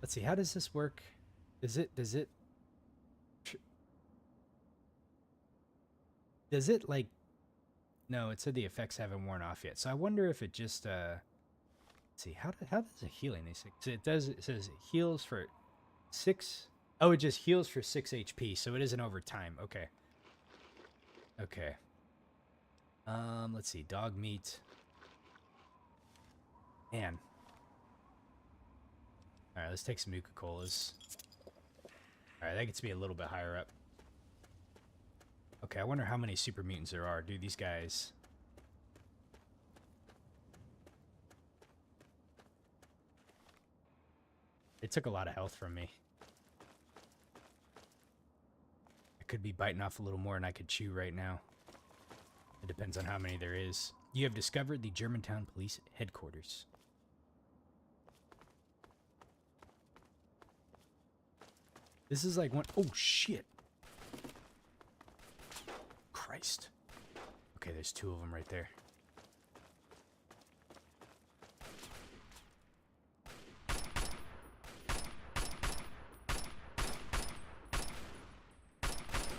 Let's see. How does this work? Does it like, no, it said the effects haven't worn off yet. So I wonder if it just let's see, how does it healing these things? It says it heals for 6. Oh, it just heals for 6 HP, so it isn't over time. Okay. Okay. Let's see, dog meat. Man. Alright, let's take some Nuka-Colas. Alright, that gets me a little bit higher up. Okay, I wonder how many super mutants there are. Dude, these guys... They took a lot of health from me. I could be biting off a little more and I could chew right now. It depends on how many there is. You have discovered the Germantown Police Headquarters. This is like one... Oh, shit. Christ. Okay, there's 2 of them right there.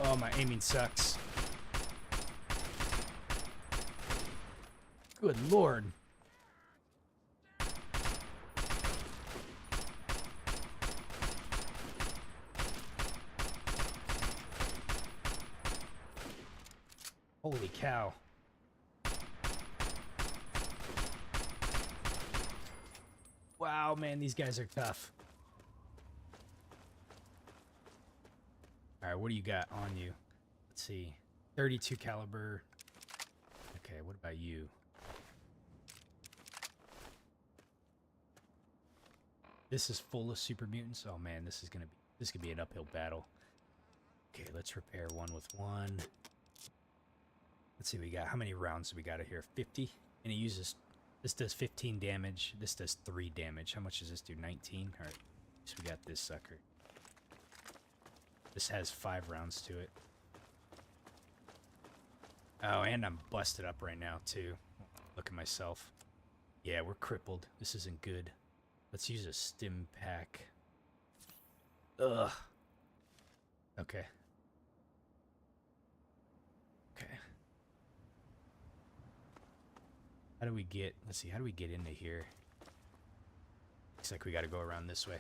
Oh, my aiming sucks. Good lord. Holy cow. Wow, man, these guys are tough. Alright, what do you got on you? Let's see. 32 caliber. Okay, what about you? This is full of super mutants. Oh man, this could be an uphill battle. Okay, let's repair one with one. Let's see, we got, how many rounds do we got here? 50? And it uses, this does 15 damage. This does 3 damage. How much does this do? 19? Alright, so we got this sucker. This has 5 rounds to it. Oh, and I'm busted up right now, too. Look at myself. Yeah, we're crippled. This isn't good. Let's use a stim pack. Ugh. Okay. Okay. How do we get... Let's see, how do we get into here? Looks like we gotta go around this way.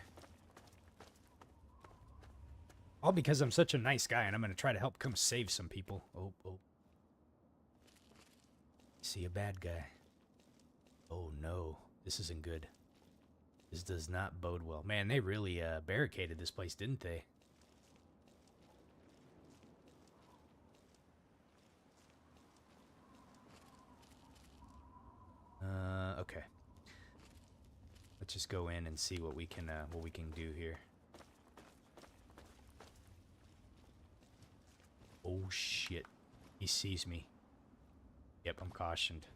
All because I'm such a nice guy and I'm gonna try to help come save some people. Oh, oh. See a bad guy. Oh no, this isn't good. This does not bode well. Man, they really barricaded this place, didn't they? Okay. Let's just go in and see what we can do here. Oh shit. He sees me. Yep, I'm cautioned.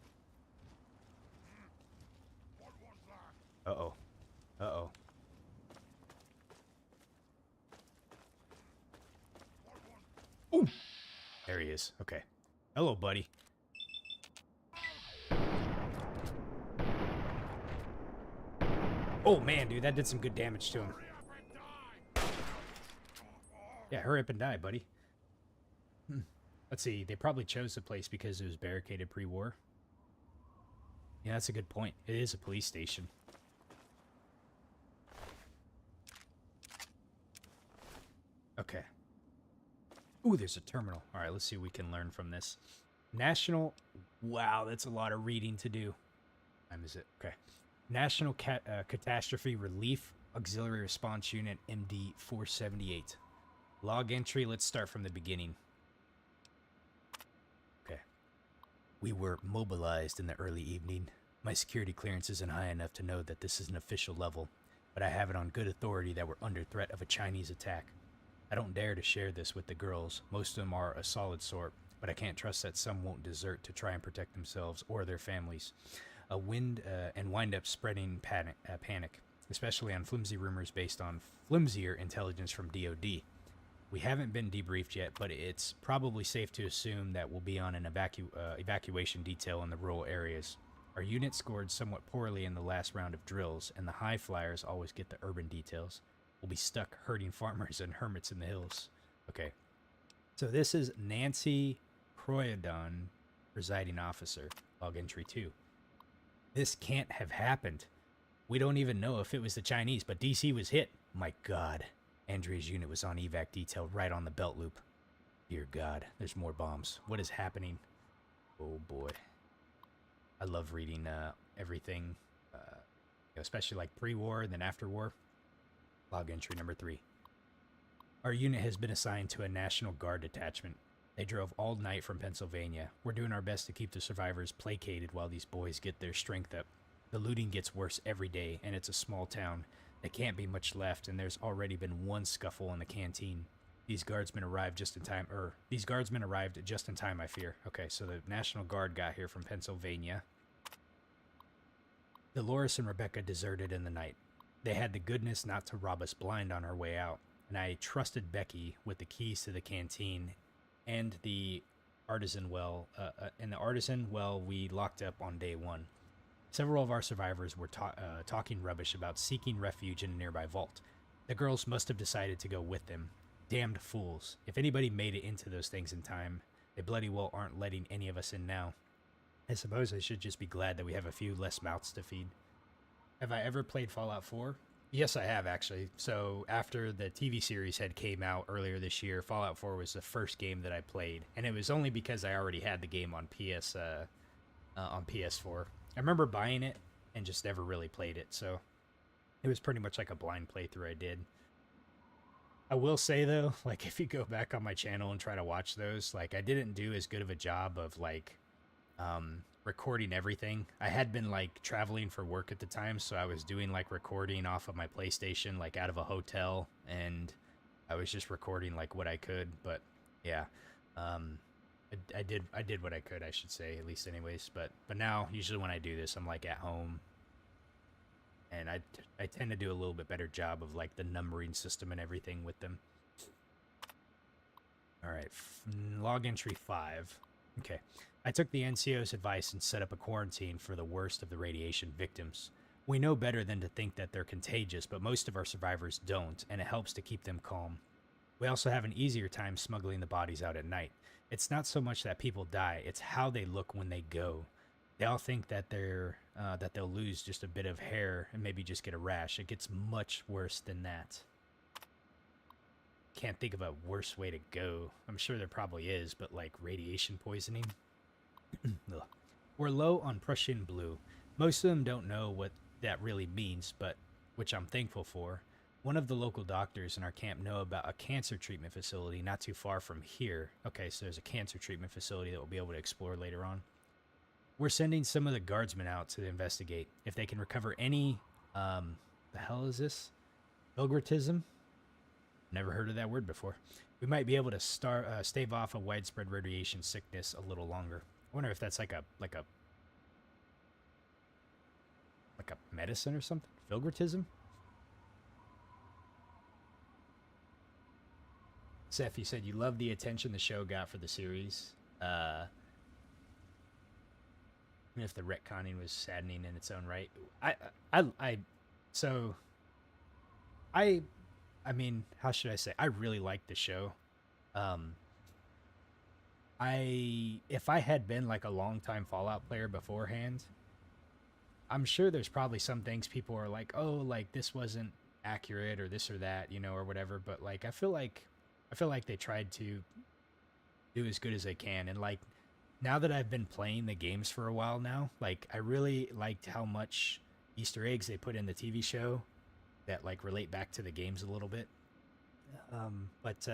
Uh-oh. Uh-oh. Ooh! There he is. Okay. Hello, buddy. Oh, man, dude, that did some good damage to him. Yeah, hurry up and die, buddy. Let's see. They probably chose the place because it was barricaded pre-war. Yeah, that's a good point. It is a police station. Okay. Ooh, there's a terminal. All right, let's see what we can learn from this. National... Wow, that's a lot of reading to do. What time is it? Okay. National Catastrophe Relief Auxiliary Response Unit MD 478. Log entry, let's start from the beginning. Okay. We were mobilized in the early evening. My security clearance isn't high enough to know that this is an official level, but I have it on good authority that we're under threat of a Chinese attack. I don't dare to share this with the girls. Most of them are a solid sort, but I can't trust that some won't desert to try and protect themselves or their families. A wind and wind up spreading panic, especially on flimsy rumors based on flimsier intelligence from DoD. We haven't been debriefed yet, but it's probably safe to assume that we'll be on an evacuation detail in the rural areas. Our unit scored somewhat poorly in the last round of drills, and the high flyers always get the urban details. We'll be stuck herding farmers and hermits in the hills. Okay. So this is Nancy Croydon, presiding officer, log entry 2. This can't have happened. We don't even know if it was the Chinese, but DC was hit. My God. Andrea's unit was on evac detail right on the belt loop. Dear God, there's more bombs. What is happening? Oh boy. I love reading everything, especially like pre-war and then after war. Log entry number 3. Our unit has been assigned to a National Guard detachment. They drove all night from Pennsylvania. We're doing our best to keep the survivors placated while these boys get their strength up. The looting gets worse every day, and it's a small town. There can't be much left, and there's already been one scuffle in the canteen. These guardsmen arrived just in time, I fear. Okay, so the National Guard got here from Pennsylvania. Dolores and Rebecca deserted in the night. They had the goodness not to rob us blind on our way out, and I trusted Becky with the keys to the canteen and the artisan well, we locked up on day 1. Several of our survivors were talking rubbish about seeking refuge in a nearby vault. The girls must have decided to go with them. Damned fools. If anybody made it into those things in time, they bloody well aren't letting any of us in now. I suppose I should just be glad that we have a few less mouths to feed. Have I ever played Fallout 4? Yes, I have, actually. So after the TV series had came out earlier this year, Fallout 4 was the first game that I played. And it was only because I already had the game on PS4. I remember buying it and just never really played it. So it was pretty much like a blind playthrough I did. I will say, though, like, if you go back on my channel and try to watch those, like, I didn't do as good of a job of, like, recording everything. I had been, like, traveling for work at the time, so I was doing, like, recording off of my PlayStation, like, out of a hotel, and I was just recording, like, what I could, but, yeah, I did what I could, I should say, at least anyways, but now, usually when I do this, I'm, like, at home, and I tend to do a little bit better job of, like, the numbering system and everything with them. Alright, log entry 5. Okay. I took the NCO's advice and set up a quarantine for the worst of the radiation victims. We know better than to think that they're contagious, but most of our survivors don't, and it helps to keep them calm. We also have an easier time smuggling the bodies out at night. It's not so much that people die, it's how they look when they go. They all think that they'll lose just a bit of hair and maybe just get a rash. It gets much worse than that. Can't think of a worse way to go. I'm sure there probably is, but like radiation poisoning. We're low on Prussian blue. Most of them don't know what that really means, but which I'm thankful for. One of the local doctors in our camp know about a cancer treatment facility not too far from here. Okay, so there's a cancer treatment facility that we'll be able to explore later on. We're sending some of the guardsmen out to investigate. If they can recover any, the hell is this? Pilgritism? Never heard of that word before. We might be able to stave off a widespread radiation sickness a little longer. I wonder if that's like a medicine or something? Filgratism? Seth, you said you loved the attention the show got for the series. Even if the retconning was saddening in its own right. I mean, how should I say? I really liked the show. If I had been like a longtime Fallout player beforehand, I'm sure there's probably some things people are like, oh, like this wasn't accurate or this or that, you know, or whatever. But like, I feel like they tried to do as good as they can. And like, now that I've been playing the games for a while now, like I really liked how much Easter eggs they put in the TV show that like relate back to the games a little bit. But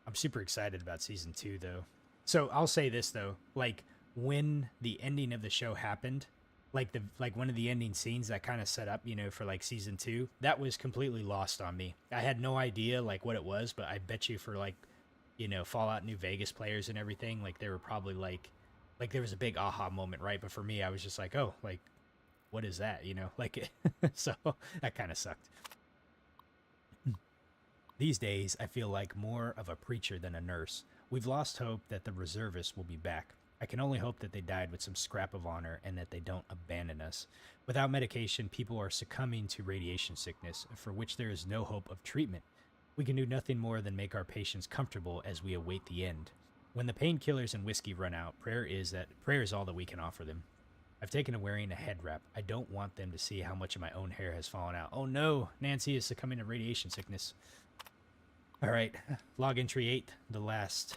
I'm super excited about season 2 though. So I'll say this though, like when the ending of the show happened, like one of the ending scenes that kind of set up, you know, for like season 2, that was completely lost on me. I had no idea like what it was, but I bet you for like, you know, Fallout New Vegas players and everything, like they were probably like there was a big aha moment, right? But for me, I was just like, oh, like what is that, you know? Like so that kind of sucked. These days, I feel like more of a preacher than a nurse. We've lost hope that the reservists will be back. I can only hope that they died with some scrap of honor and that they don't abandon us. Without medication, people are succumbing to radiation sickness, for which there is no hope of treatment. We can do nothing more than make our patients comfortable as we await the end. When the painkillers and whiskey run out, prayer is all that we can offer them. I've taken to wearing a head wrap. I don't want them to see how much of my own hair has fallen out. Oh no, Nancy is succumbing to radiation sickness. All right, log entry 8, the last.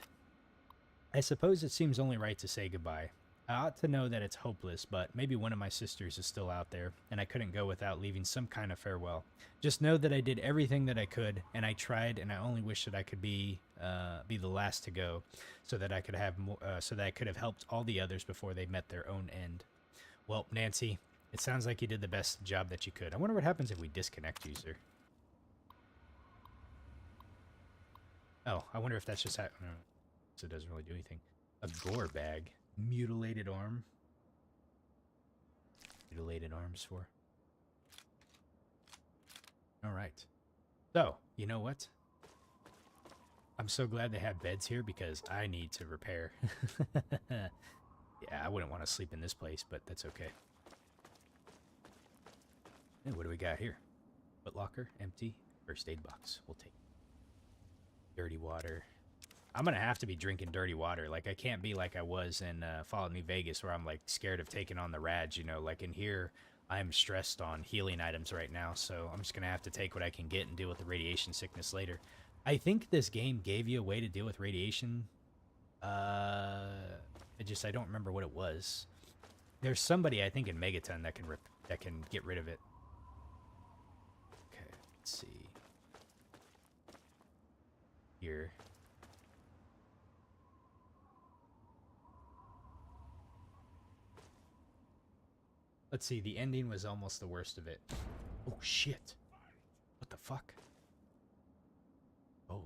I suppose it seems only right to say goodbye. I ought to know that it's hopeless, but maybe one of my sisters is still out there, and I couldn't go without leaving some kind of farewell. Just know that I did everything that I could, and I tried, and I only wish that I could be the last to go, so that I could have more, so that I could have helped all the others before they met their own end. Well, Nancy, it sounds like you did the best job that you could. I wonder what happens if we disconnect user. Oh, I wonder if that's just how... No, so it doesn't really do anything. A gore bag. Mutilated arm. Mutilated arms for. Alright. So, you know what? I'm so glad they have beds here because I need to repair. Yeah, I wouldn't want to sleep in this place, but that's okay. And what do we got here? Foot locker, empty. First aid box. We'll take it. Dirty water. I'm gonna have to be drinking dirty water. Like I can't be like I was in Fallout New Vegas where I'm like scared of taking on the rads, you know. Like in here I'm stressed on healing items right now, so I'm just gonna have to take what I can get and deal with the radiation sickness later. I think this game gave you a way to deal with radiation. I don't remember what it was. There's somebody I think in Megaton that can get rid of it. Okay, let's see. Here. Let's see, the ending was almost the worst of it. Oh shit. What the fuck? Oh.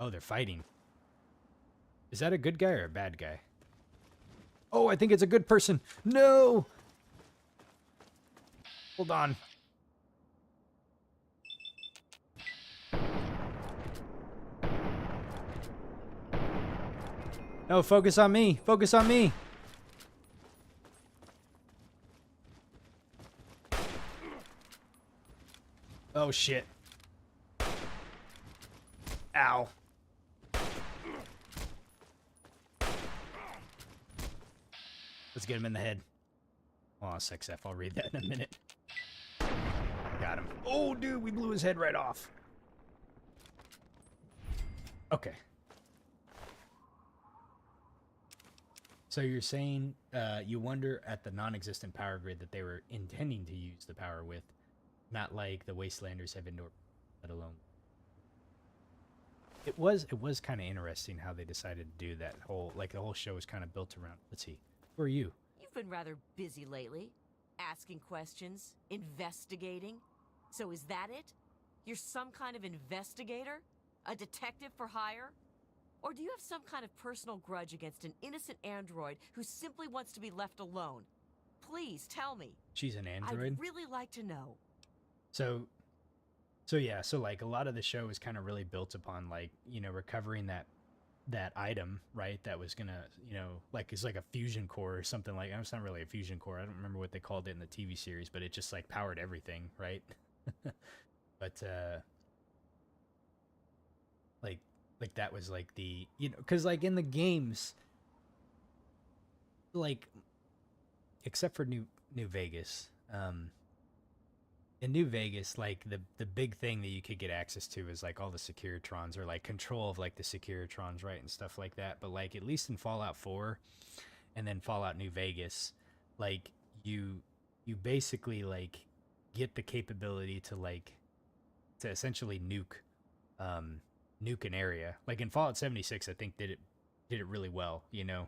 Oh, they're fighting. Is that a good guy or a bad guy? Oh, I think it's a good person. No! Hold on. No, focus on me. Focus on me. Oh, shit. Ow. Let's get him in the head. Oh, sex F. I'll read that in a minute. Got him. Oh, dude, we blew his head right off. Okay. So you're saying you wonder at the non-existent power grid that they were intending to use the power with, not like the Wastelanders have indoor, let alone. It was kind of interesting how they decided to do that whole, like the whole show was kind of built around. Let's see, who are you? You've been rather busy lately, asking questions, investigating. So is that it? You're some kind of investigator? A detective for hire? Or do you have some kind of personal grudge against an innocent android who simply wants to be left alone? Please tell me. She's an android? I'd really like to know. So yeah, so like a lot of the show is kind of really built upon like, you know, recovering that item, right? That was gonna, you know, like it's like a fusion core or something like. It's not really a fusion core. I don't remember what they called it in the TV series, but it just like powered everything, right? But like that was like the, you know, because like in the games, like except for New Vegas, in New Vegas, like the big thing that you could get access to is like all the Securitrons, or like control of like the Securitrons, right, and stuff like that. But like at least in Fallout 4 and then Fallout New Vegas, like you basically get the capability to essentially nuke an area. Like in Fallout 76, I think did it really well, you know.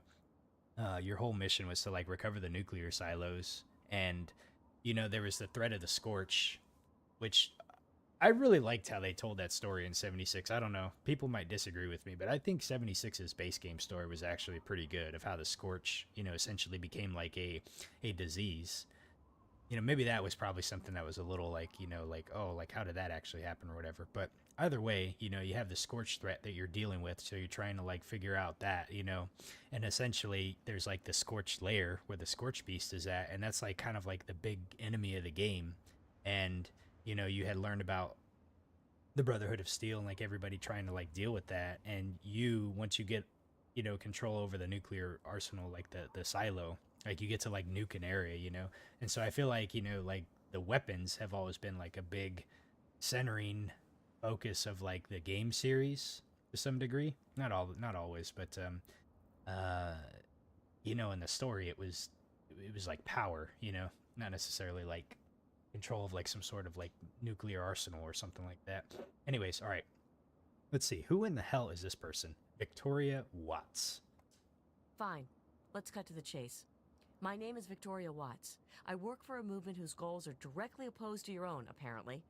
Your whole mission was to like recover the nuclear silos, and you know, there was the threat of the Scorch, which I really liked how they told that story in 76. I don't know, people might disagree with me, but I think 76's base game story was actually pretty good, of how the Scorch, you know, essentially became like a disease. You know, maybe that was probably something that was a little like, you know, like, oh, like how did that actually happen or whatever. But either way, you know, you have the Scorch threat that you're dealing with, so you're trying to like figure out that, you know, and essentially there's like the Scorch lair where the Scorch beast is at, and that's like kind of like the big enemy of the game. And you know, you had learned about the Brotherhood of Steel and like everybody trying to like deal with that, and you, once you get, you know, control over the nuclear arsenal, like the silo, like you get to like nuke an area, you know. And so I feel like, you know, like the weapons have always been like a big centering focus of like the game series to some degree. Not always, but you know, in the story it was like power, you know, not necessarily like control of like some sort of like nuclear arsenal or something like that. Anyways, all right. Let's see. Who in the hell is this person? Victoria Watts. Fine. Let's cut to the chase. My name is Victoria Watts. I work for a movement whose goals are directly opposed to your own, apparently.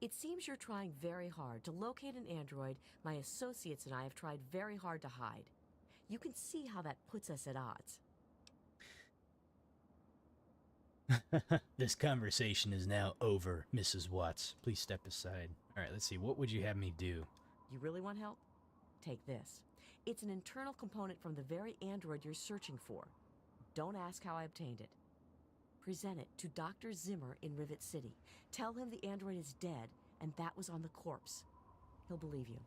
It seems you're trying very hard to locate an android my associates and I have tried very hard to hide. You can see how that puts us at odds. This conversation is now over, Mrs. Watts. Please step aside. All right, let's see. What would you have me do? You really want help? Take this. It's an internal component from the very android you're searching for. Don't ask how I obtained it. Present it to Dr. Zimmer in Rivet City. Tell him the android is dead, and that was on the corpse. He'll believe you.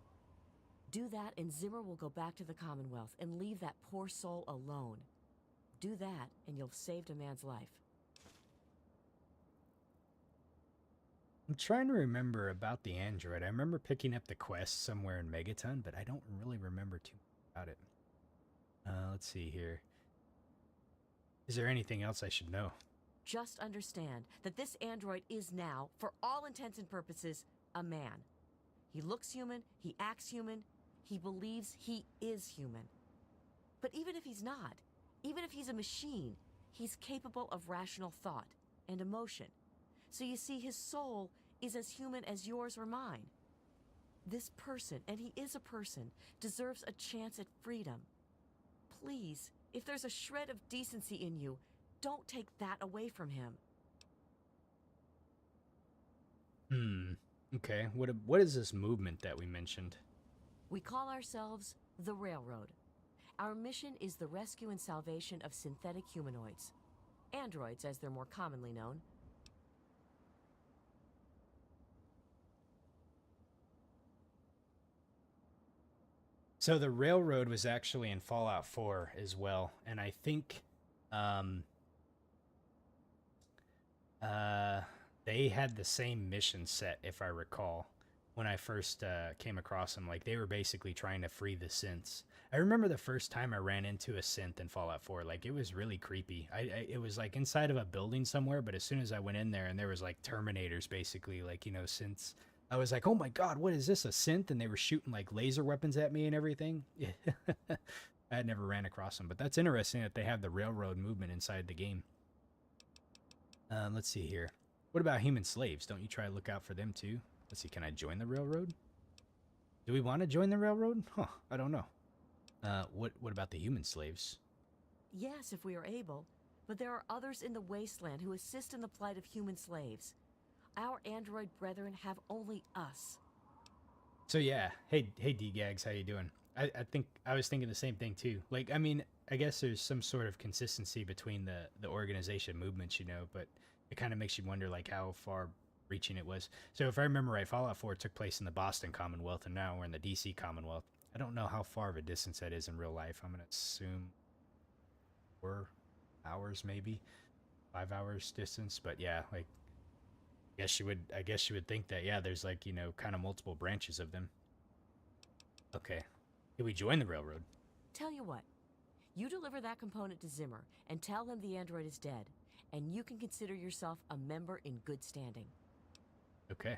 Do that, and Zimmer will go back to the Commonwealth and leave that poor soul alone. Do that, and you'll have saved a man's life. I'm trying to remember about the android. I remember picking up the quest somewhere in Megaton, but I don't really remember too much about it. Let's see here. Is there anything else I should know? Just understand that this android is now, for all intents and purposes, a man. He looks human, he acts human, he believes he is human. But even if he's not, even if he's a machine, he's capable of rational thought and emotion. So you see, his soul is as human as yours or mine. This person, and he is a person, deserves a chance at freedom. Please, if there's a shred of decency in you, don't take that away from him. Okay. What is this movement that we mentioned? We call ourselves the Railroad. Our mission is the rescue and salvation of synthetic humanoids. Androids, as they're more commonly known. So the railroad was actually in Fallout 4 as well, and I think they had the same mission set, if I recall, when I first came across them. Like, they were basically trying to free the synths. I remember the first time I ran into a synth in Fallout 4, like, it was really creepy. It was like inside of a building somewhere, but as soon as I went in there and there was like Terminators, basically, like, you know, synths, I was like, oh my god, what is this, a synth? And they were shooting like laser weapons at me and everything. I had never ran across them, but that's interesting that they have the railroad movement inside the game. Let's see here. What about human slaves? Don't you try to look out for them too? Let's see, can I join the railroad? Do we want to join the railroad? Huh, I don't know. What about the human slaves? Yes, if we are able. But there are others in the Wasteland who assist in the plight of human slaves. Our android brethren have only us. So yeah, hey D-Gags, how you doing? I think I was thinking the same thing too. Like, I mean, I guess there's some sort of consistency between the organization movements, you know, but it kind of makes you wonder like how far reaching it was. So if I remember right, Fallout 4 took place in the Boston Commonwealth, and now we're in the DC Commonwealth. I don't know how far of a distance that is in real life. I'm gonna assume 4 hours, maybe 5 hours distance. But yeah, like, I guess you would think that, yeah, there's like, you know, kind of multiple branches of them. Okay, can we join the railroad? Tell you what, you deliver that component to Zimmer and tell him the android is dead, and you can consider yourself a member in good standing. Okay.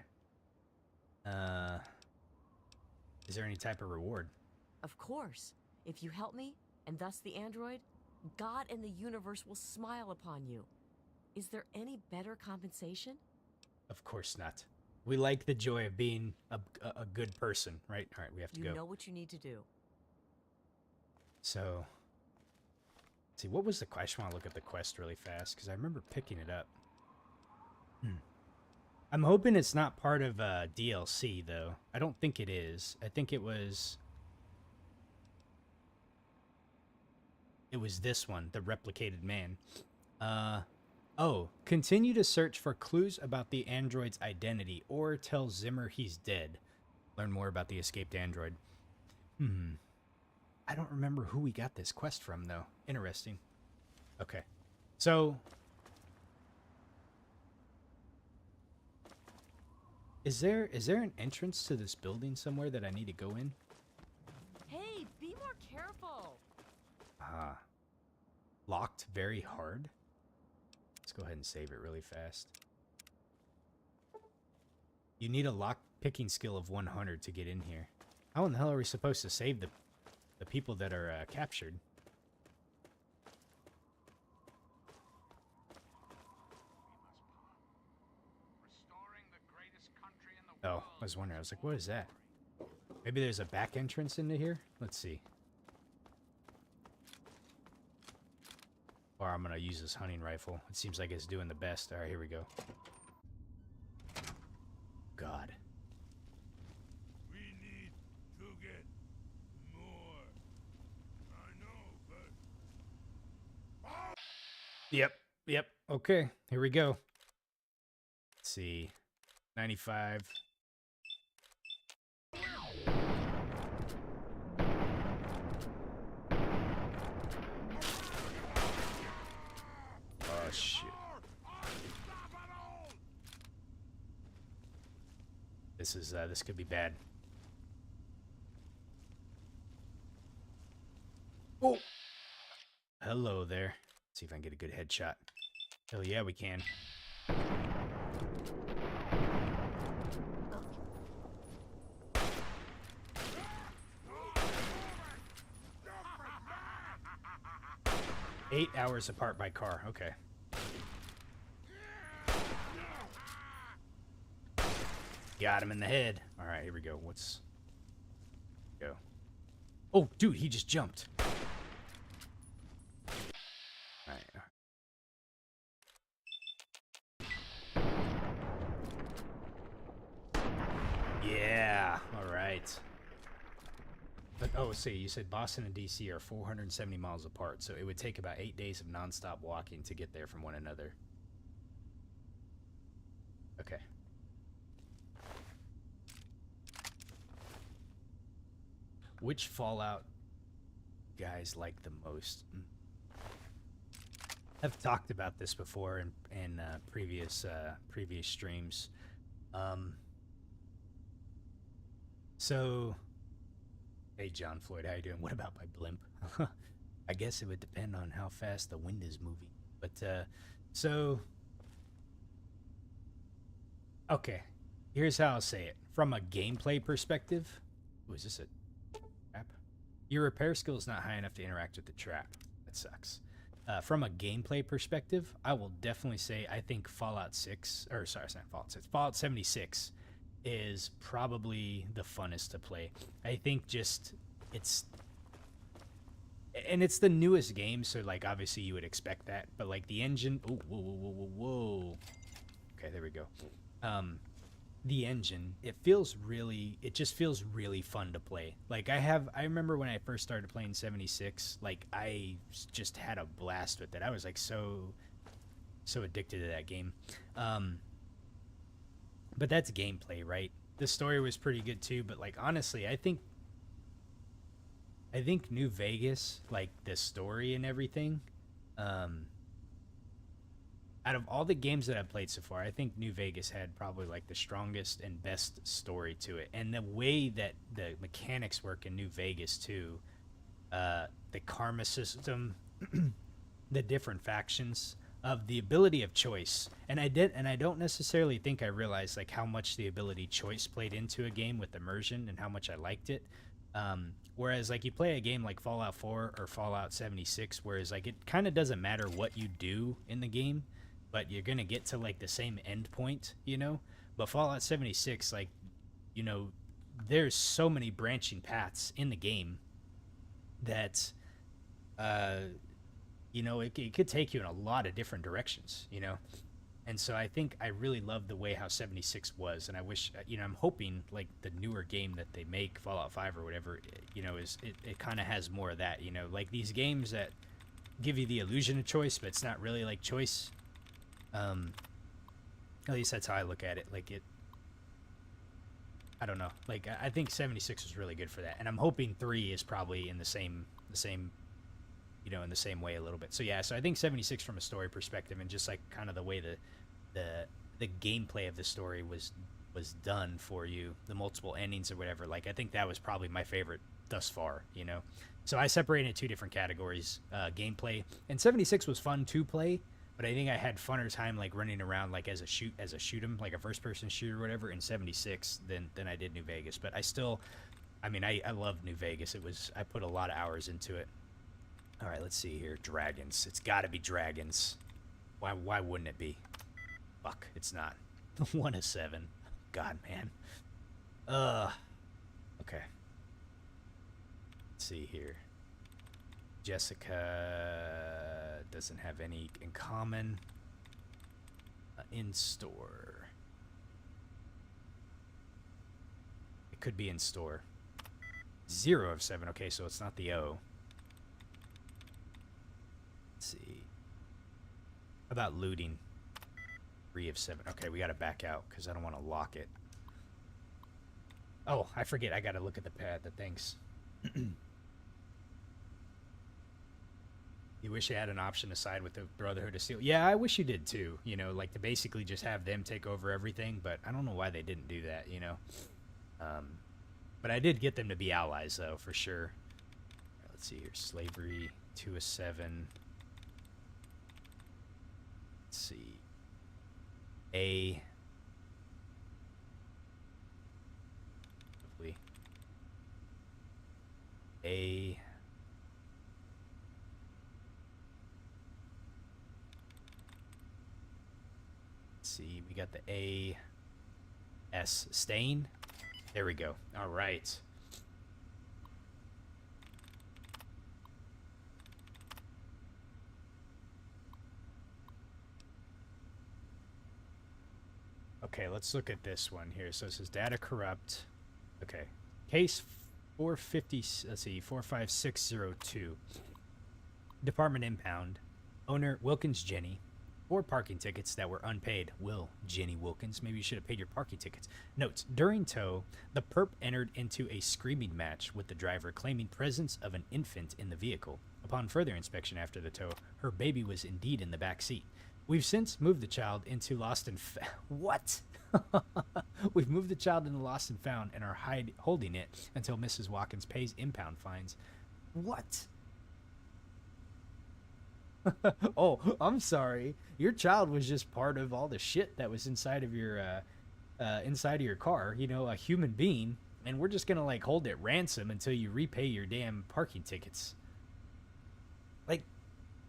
Is there any type of reward? Of course. If you help me, and thus the android, God and the universe will smile upon you. Is there any better compensation? Of course not. We like the joy of being a good person, right? All right, we have to go. You know what you need to do. So, let's see, what was the quest? I just want to look at the quest really fast, because I remember picking it up. I'm hoping it's not part of DLC, though. I don't think it is. I think it was this one, the replicated man. Oh, continue to search for clues about the android's identity, or tell Zimmer he's dead. Learn more about the escaped android. I don't remember who we got this quest from, though. Interesting. Okay. So, is there an entrance to this building somewhere that I need to go in? Hey, be more careful. Locked very hard. Let's go ahead and save it really fast. You need a lock picking skill of 100 to get in here. How in the hell are we supposed to save the people that are captured? Oh, I was wondering. I was like, what is that? Maybe there's a back entrance into here? Let's see. Or I'm going to use this hunting rifle. It seems like it's doing the best. All right, here we go. God. We need to get more. I know, but... Yep. Okay, here we go. Let's see. 95. Oh, shit. This could be bad. Oh! Hello there. Let's see if I can get a good headshot. Hell yeah, we can. Eight hours apart by car. Okay. Got him in the head. All right, here we go. Go. Oh, dude, he just jumped. All right. Yeah. All right. But, oh, see, you said Boston and DC are 470 miles apart, so it would take about 8 days of nonstop walking to get there from one another. Okay. Which Fallout guys like the most? I've talked about this before in previous streams. So, hey John Floyd, how you doing? What about my blimp? I guess it would depend on how fast the wind is moving. But so, okay, here's how I'll say it. From a gameplay perspective, ooh, is this a trap? Your repair skill is not high enough to interact with the trap. That sucks. from a gameplay perspective, I will definitely say I think Fallout 6, or sorry, it's not Fallout 6, Fallout 76 is probably the funnest to play. I think just it's the newest game, so like obviously you would expect that, but like the engine, oh, whoa. Okay, there we go. The engine, it just feels really fun to play. Like I remember when I first started playing 76, like I just had a blast with it. I was like so addicted to that game. But that's gameplay, right? The story was pretty good too, but like honestly, I think New Vegas, like the story and everything, out of all the games that I've played so far, I think New Vegas had probably like the strongest and best story to it. And the way that the mechanics work in New Vegas too, the karma system, the different factions, of the ability of choice. And I don't necessarily think I realized like how much the ability choice played into a game with immersion and how much I liked it. Whereas like you play a game like Fallout 4 or Fallout 76, whereas like it kind of doesn't matter what you do in the game, but you're going to get to like the same end point, you know? But Fallout 76, like, you know, there's so many branching paths in the game that, you know, it could take you in a lot of different directions, you know? And so I think I really love the way how 76 was, and I wish, you know, I'm hoping like the newer game that they make, Fallout 5 or whatever, you know, it kind of has more of that, you know, like these games that give you the illusion of choice, but it's not really like choice. At least that's how I look at it. Like I don't know. Like I think 76 was really good for that, and I'm hoping 3 is probably in the same, you know, in the same way a little bit. So yeah, so I think 76 from a story perspective and just like kind of the way the gameplay of the story was done for you, the multiple endings or whatever. Like I think that was probably my favorite thus far, you know. So I separated 2 different categories, gameplay, and 76 was fun to play. But I think I had funner time like running around like as a shoot 'em, like a first person shooter or whatever in 76 than I did New Vegas. But I love New Vegas. I put a lot of hours into it. All right, let's see here. Dragons. It's got to be dragons. Why wouldn't it be? Fuck, it's not. 1 of 7. God, man. Okay. Let's see here. Jessica doesn't have any in common. In store. It could be in store. 0 of 7. Okay, so it's not the O. Let's see. How about looting? 3 of 7. Okay, we gotta back out because I don't want to lock it. Oh, I forget. I gotta look at the things. You wish you had an option to side with the Brotherhood of Steel. Yeah, I wish you did too. You know, like to basically just have them take over everything. But I don't know why they didn't do that. You know. But I did get them to be allies though, for sure. Right, let's see here. Slavery. 2 of 7. Let's see. A. Hopefully. A. See, we got the A, S, stain. There we go. All right. Okay, let's look at this one here. So it says data corrupt. Okay. Case 450, let's see, 45602. Department impound. Owner Wilkins Jenny. 4 parking tickets that were unpaid. Will Jenny Wilkins, maybe you should have paid your parking tickets. Notes, during tow, the perp entered into a screaming match with the driver, claiming presence of an infant in the vehicle. Upon further inspection after the tow, her baby was indeed in the back seat. We've since moved the child into lost and what? We've moved the child into lost and found and are holding it until Mrs. Watkins pays impound fines. What? Oh, I'm sorry. Your child was just part of all the shit that was inside of your car, you know, a human being, and we're just gonna like hold it ransom until you repay your damn parking tickets. Like,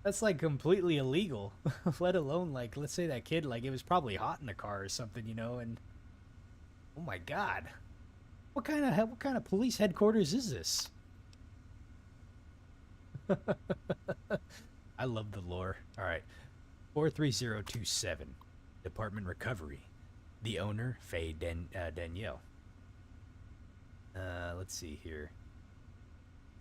That's like completely illegal. Let alone like, let's say that kid, like, it was probably hot in the car or something, you know, and oh my god. What kind of police headquarters is this? I love the lore. All right. 43027. Department Recovery. The owner, Danielle. Let's see here.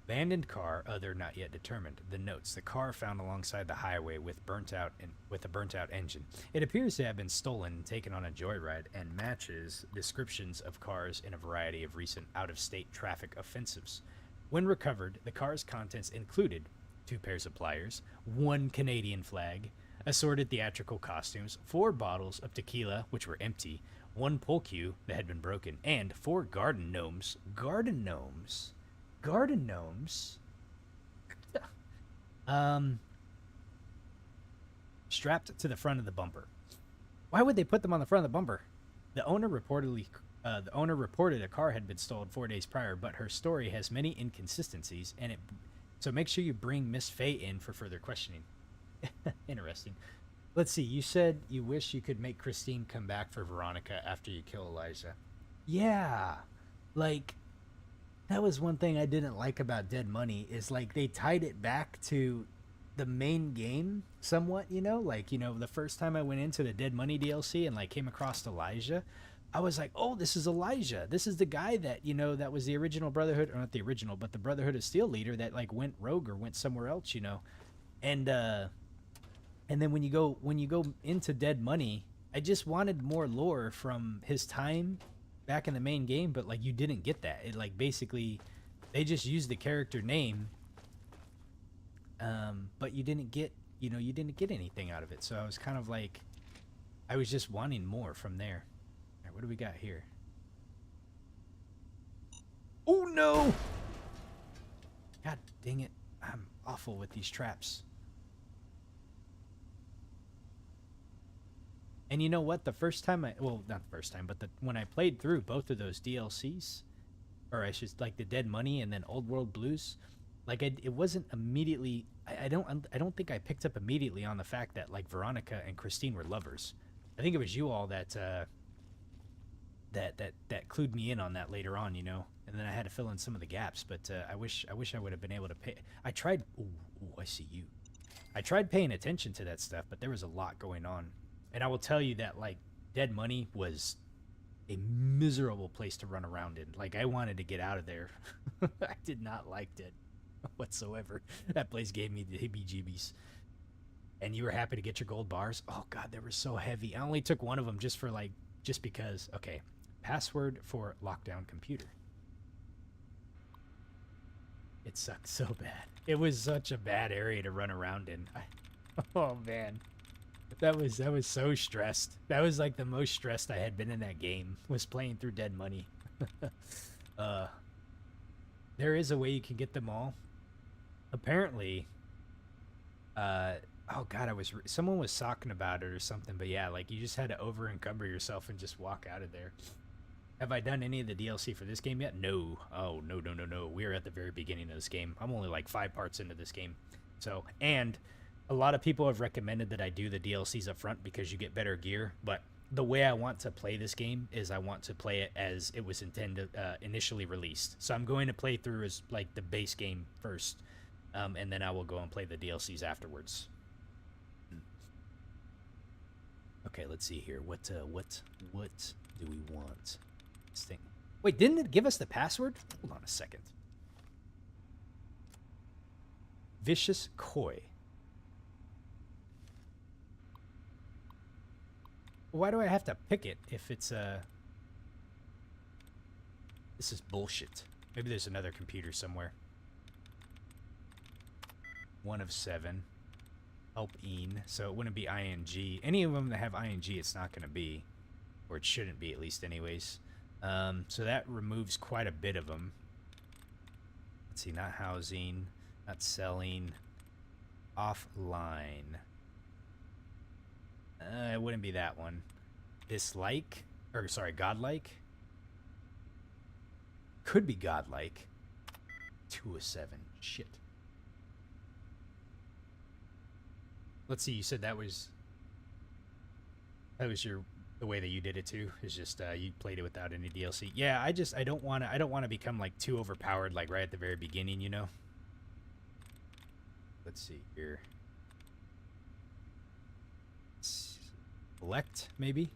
Abandoned car, other not yet determined. The notes: the car found alongside the highway with a burnt out engine. It appears to have been stolen and taken on a joyride, and matches descriptions of cars in a variety of recent out-of-state traffic offensives. When recovered, the car's contents included 2 pairs of pliers, 1 Canadian flag, assorted theatrical costumes, 4 bottles of tequila, which were empty, 1 pool cue that had been broken, and 4 garden gnomes. Garden gnomes? Garden gnomes? Strapped to the front of the bumper. Why would they put them on the front of the bumper? The owner reported a car had been stolen 4 days prior, but her story has many inconsistencies, so make sure you bring Miss Faye in for further questioning. Interesting. Let's see. You said you wish you could make Christine come back for Veronica after you kill Elijah. Yeah, like, that was one thing I didn't like about Dead Money, is like they tied it back to the main game somewhat, you know, like, you know, the first time I went into the Dead Money DLC and like came across Elijah, I was like, oh, this is Elijah. This is the guy that, you know, that was the original Brotherhood, or not the original, but the Brotherhood of Steel leader that like went rogue or went somewhere else, you know. And then when you go into Dead Money, I just wanted more lore from his time back in the main game, but like you didn't get that. It like basically they just used the character name, but you didn't get anything out of it. So I was kind of like, I was just wanting more from there. All right, what do we got here? Oh no! God dang it! I'm awful with these traps. And you know what? The first time not the first time, but when I played through both of those DLCs, or I should like the Dead Money and then Old World Blues, like it wasn't immediately. I don't think I picked up immediately on the fact that like Veronica and Christine were lovers. I think it was you all that clued me in on that later on, you know. And then I had to fill in some of the gaps. But I wish I would have been able to pay. I tried. Ooh, I see you. I tried paying attention to that stuff, but there was a lot going on. And I will tell you that, like, Dead Money was a miserable place to run around in. Like, I wanted to get out of there. I did not like it whatsoever. That place gave me the heebie-jeebies. And you were happy to get your gold bars? Oh, God, they were so heavy. I only took one of them just because. Okay, password for lockdown computer. It sucked so bad. It was such a bad area to run around in. Oh, man. That was so stressed. That was like the most stressed I had been in that game, was playing through Dead Money. There is a way you can get them all. Apparently, oh god, someone was talking about it or something, but yeah, like you just had to over encumber yourself and just walk out of there. Have I done any of the DLC for this game yet? No. Oh, no. We're at the very beginning of this game. I'm only like 5 parts into this game. So, and a lot of people have recommended that I do the DLCs up front because you get better gear, but the way I want to play this game is I want to play it as it was intended, initially released. So I'm going to play through as like the base game first, and then I will go and play the DLCs afterwards. Okay, let's see here. What do we want? This thing. Wait, didn't it give us the password? Hold on a second. Vicious Koi. Why do I have to pick it if it's This is bullshit. Maybe there's another computer somewhere. 1 of 7. Help Ian. So it wouldn't be ING. Any of them that have ING, it's not going to be. Or it shouldn't be, at least anyways. So that removes quite a bit of them. Let's see. Not housing. Not selling. Offline. It wouldn't be that one. Dislike? Or, sorry, godlike? Could be godlike. 2 of 7. Shit. Let's see. You said that was the way that you did it too. Is just you played it without any DLC. Yeah, I don't want to become like too overpowered like right at the very beginning, you know. Let's see here. Select maybe.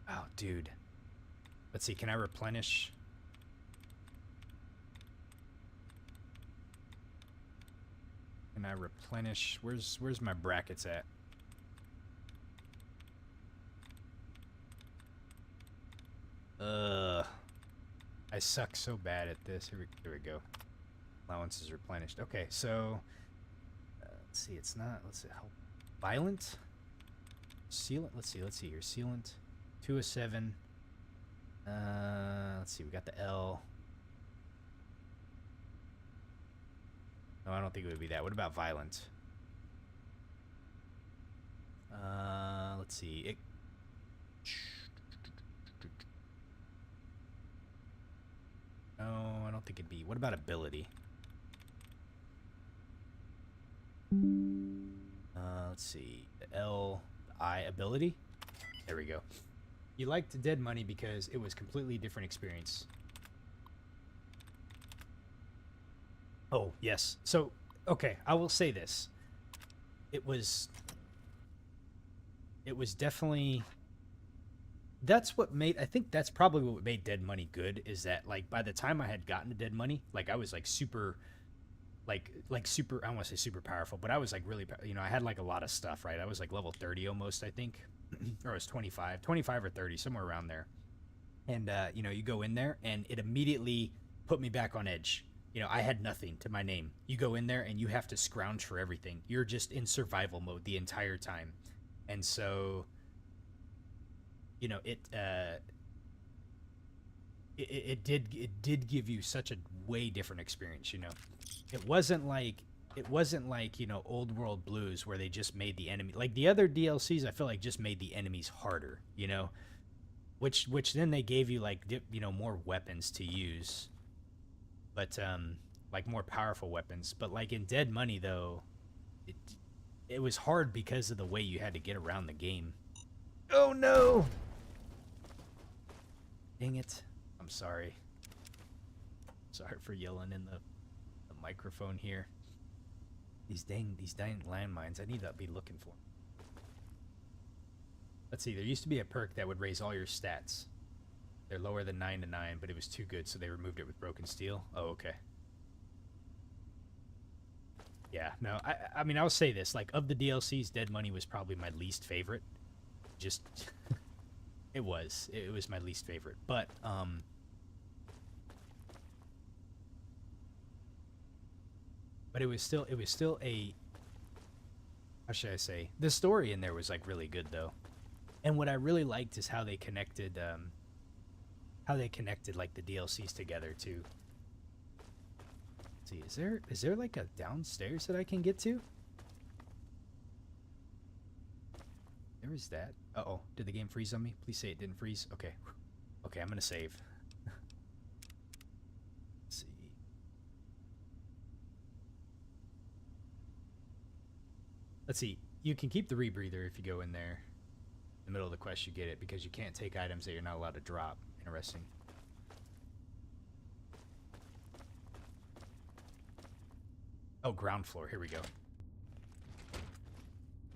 Oh, dude. Let's see. Can I replenish? Can I replenish? Where's my brackets at? I suck so bad at this. Here we go. Allowance is replenished. Okay, so let's see. It's not. Let's see. How violent? Sealant. Let's see here. Sealant. 2 of 7. Let's see. We got the L. No, I don't think it would be that. What about violent? Let's see. No, I don't think it'd be. What about ability? Let's see. The L, the I, ability. There we go. You liked Dead Money because it was completely different experience. Oh, yes. So, okay, I will say this. It was definitely... That's what made... I think that's probably what made Dead Money good, is that, like, by the time I had gotten to Dead Money, like, I was, like, super... Like super... I don't want to say super powerful, but I was, like, really... You know, I had, like, a lot of stuff, right? I was, like, level 30 almost, I think. Or I was 25 or 30, somewhere around there. And, you know, you go in there, and it immediately put me back on edge. You know, I had nothing to my name. You go in there and you have to scrounge for everything. You're just in survival mode the entire time. And so, you know, it did give you such a way different experience, you know. It wasn't like, you know, Old World Blues where they just made the enemy, like the other DLCs I feel like just made the enemies harder, you know, which then they gave you like, you know, more weapons to use. But, like, more powerful weapons. But, like, in Dead Money, though, it was hard because of the way you had to get around the game. Oh, no! Dang it. I'm sorry. Sorry for yelling in the microphone here. These dang landmines, I need to be looking for them. Let's see, there used to be a perk that would raise all your stats. They're lower than 9 to 9, but it was too good, so they removed it with Broken Steel. Oh, okay. Yeah, no, I mean, I'll say this. Like, of the DLCs, Dead Money was probably my least favorite. Just, it was my least favorite. But, it was still a, how should I say? The story in there was, like, really good, though. And what I really liked is how they connected, like the DLCs together too. Let's see, is there like a downstairs that I can get to? There is that. Uh-oh, did the game freeze on me? Please say it didn't freeze. Okay. Okay, I'm gonna save. Let's see. Let's see. You can keep the rebreather if you go in there. In the middle of the quest you get it because you can't take items that you're not allowed to drop. Interesting. Oh, ground floor. Here we go.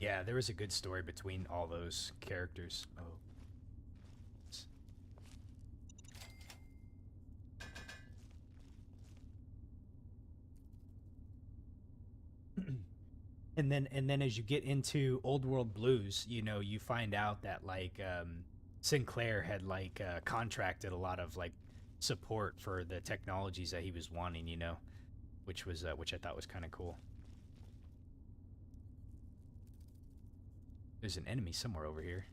Yeah, there was a good story between all those characters. Oh. And then as you get into Old World Blues, you know, you find out that like Sinclair had like contracted a lot of like support for the technologies that he was wanting, you know, which I thought was kind of cool. There's an enemy somewhere over here.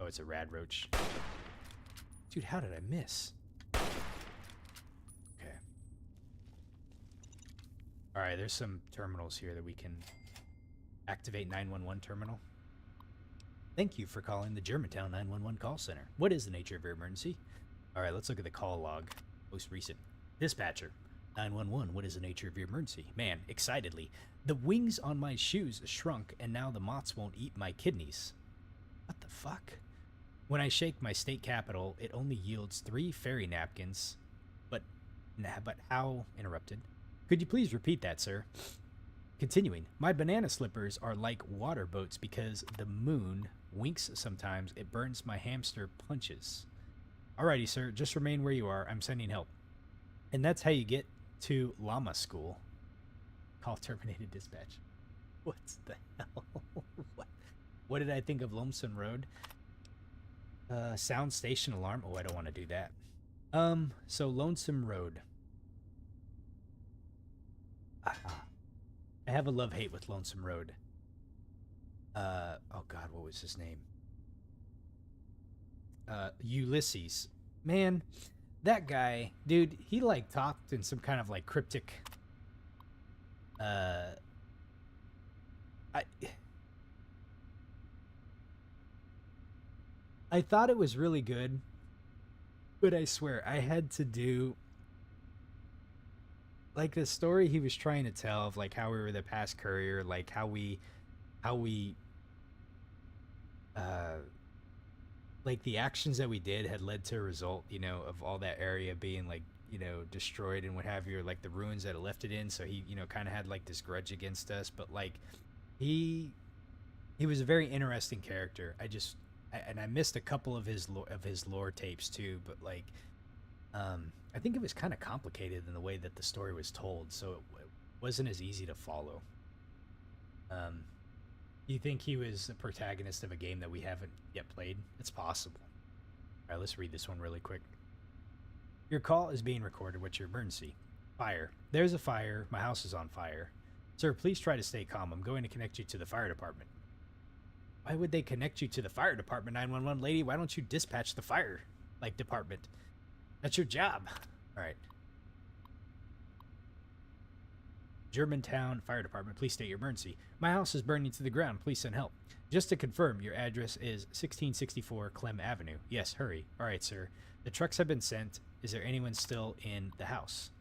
Oh, it's a rad roach. Dude, how did I miss? Okay. Alright, there's some terminals here that we can activate 911 terminal. Thank you for calling the Germantown 911 call center. What is the nature of your emergency? Alright, let's look at the call log. Most recent. Dispatcher. 911, what is the nature of your emergency? Man, excitedly. The wings on my shoes shrunk, and now the moths won't eat my kidneys. What the fuck? When I shake my state capital, it only yields 3 fairy napkins. But how? Interrupted. Could you please repeat that, sir? Continuing. My banana slippers are like water boats because the moon winks sometimes. It burns my hamster punches. Alrighty, sir. Just remain where you are. I'm sending help. And that's how you get to llama school. Call terminated dispatch. What's the hell? What did I think of Lonesome Road? Sound station alarm. Oh, I don't want to do that. So Lonesome Road. I have a love-hate with Lonesome Road. Oh god, what was his name? Ulysses. Man, that guy, dude, he like talked in some kind of like cryptic I thought it was really good, but I swear I had to do like the story he was trying to tell of like how we were the past courier, like how we like the actions that we did had led to a result, you know, of all that area being like, you know, destroyed and what have you, or like the ruins that it left it in. So he, you know, kind of had like this grudge against us, but like he was a very interesting character. I missed a couple of his lore tapes too, but like I think it was kind of complicated in the way that the story was told, so it wasn't as easy to follow. You think he was the protagonist of a game that we haven't yet played? It's possible. All right, let's read this one really quick. Your call is being recorded. What's your emergency? Fire. There's a fire. My house is on fire. Sir, please try to stay calm. I'm going to connect you to the fire department. Why would they connect you to the fire department, 911 lady? Why don't you dispatch the fire department? That's your job. All right. Germantown Fire Department, please state your emergency. My house is burning to the ground. Please send help. Just to confirm, your address is 1664 Clem Avenue. Yes, hurry. All right, sir. The trucks have been sent. Is there anyone still in the house?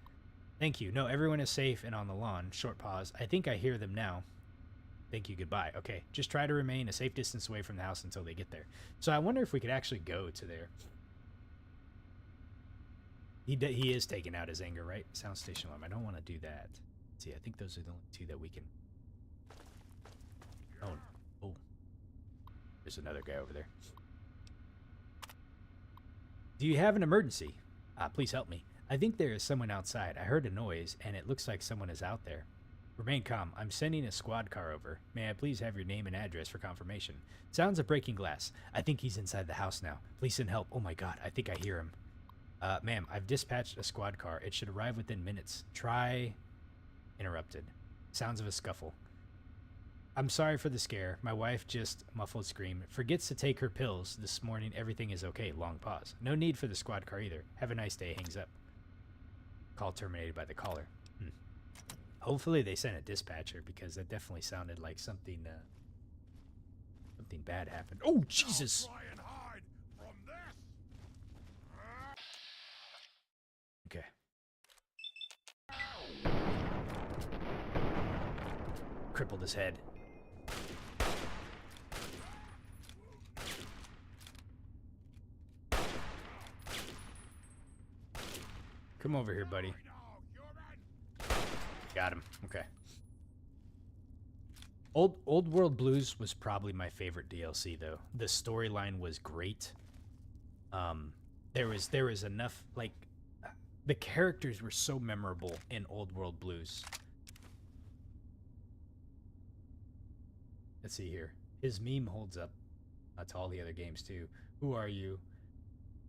Thank you. No, everyone is safe and on the lawn. Short pause. I think I hear them now. Thank you. Goodbye. Okay, just try to remain a safe distance away from the house until they get there. So I wonder if we could actually go to there. He is taking out his anger, right? Sound station alarm. I don't want to do that. Let's see, I think those are the only two that we can... Oh. There's another guy over there. Do you have an emergency? Please help me. I think there is someone outside. I heard a noise, and it looks like someone is out there. Remain calm. I'm sending a squad car over. May I please have your name and address for confirmation? Sounds of breaking glass. I think he's inside the house now. Please send help. Oh my god, I think I hear him. Ma'am, I've dispatched a squad car. It should arrive within minutes. Try... Interrupted. Sounds of a scuffle. I'm sorry for the scare. My wife just muffled scream. Forgets to take her pills. This morning, everything is okay. Long pause. No need for the squad car either. Have a nice day. Hangs up. Call terminated by the caller. Hopefully they sent a dispatcher, because that definitely sounded like something bad happened. Oh, Jesus! Try and hide from this. Okay. Crippled his head. Come over here, buddy. Got him. Okay. Old World Blues was probably my favorite DLC, though. The storyline was great. There was enough, like, the characters were so memorable in Old World Blues. Let's see here. His meme holds up to all the other games too. Who are you?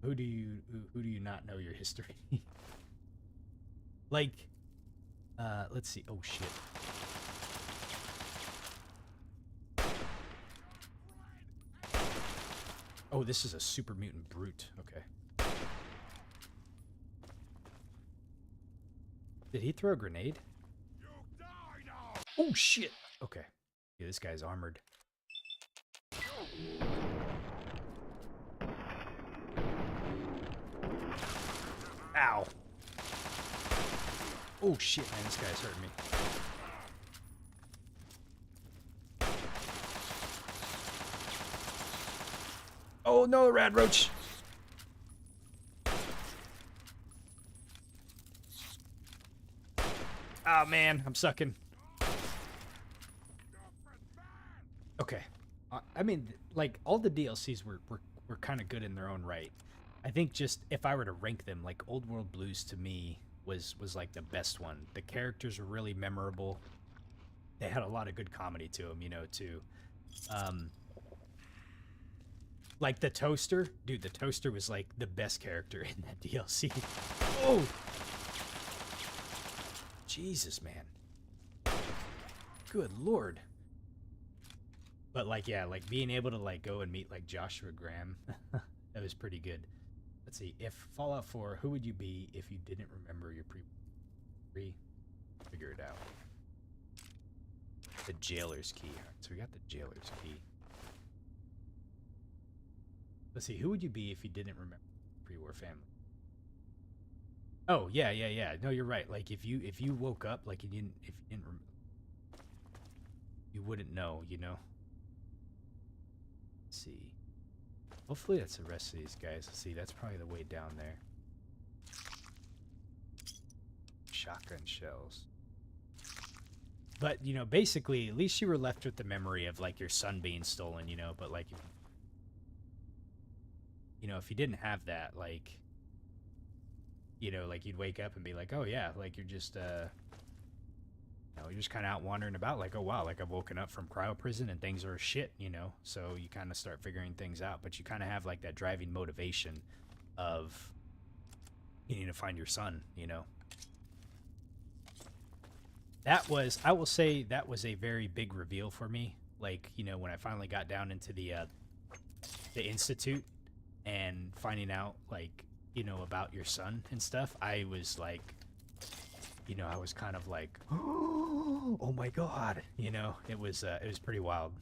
Who do you not know your history? Like, let's see. Oh shit. Oh, this is a super mutant brute. Okay. Did he throw a grenade? Oh shit. Okay. Yeah, this guy's armored. Ow. Oh shit, man, this guy's hurting me. Oh no, rad roach. Oh man, I'm sucking. Okay. I mean, like, all the DLCs were kind of good in their own right. I think just if I were to rank them, like, Old World Blues to me was like the best one. The characters were really memorable. They had a lot of good comedy to them, you know, too. Like the Toaster, dude, the Toaster was like the best character in that DLC. Oh! Jesus, man. Good lord. But like, yeah, like being able to like go and meet like Joshua Graham, that was pretty good. Let's see, if Fallout 4, who would you be if you didn't remember your pre? Figure it out. The Jailer's Key. All right, so we got the Jailer's Key. Let's see, who would you be if you didn't remember pre-war family? Oh, yeah. No, you're right. Like if you woke up, like if you didn't remember, you wouldn't know, you know. Let's see. Hopefully that's the rest of these guys. Let's see, that's probably the way down there. Shotgun shells. But, you know, basically, at least you were left with the memory of, like, your son being stolen, you know, but, like, you know, if you didn't have that, like, you know, like, you'd wake up and be like, oh, yeah, like, you're just, you know, you're just kind of out wandering about, like, oh, wow, like, I've woken up from cryo prison and things are shit, you know, so you kind of start figuring things out, but you kind of have, like, that driving motivation of you need to find your son, you know. That was, I will say, that was a very big reveal for me. Like, you know, when I finally got down into the Institute and finding out, like, you know, about your son and stuff, I was like, you know, I was kind of like, oh my god, you know, it was pretty wild.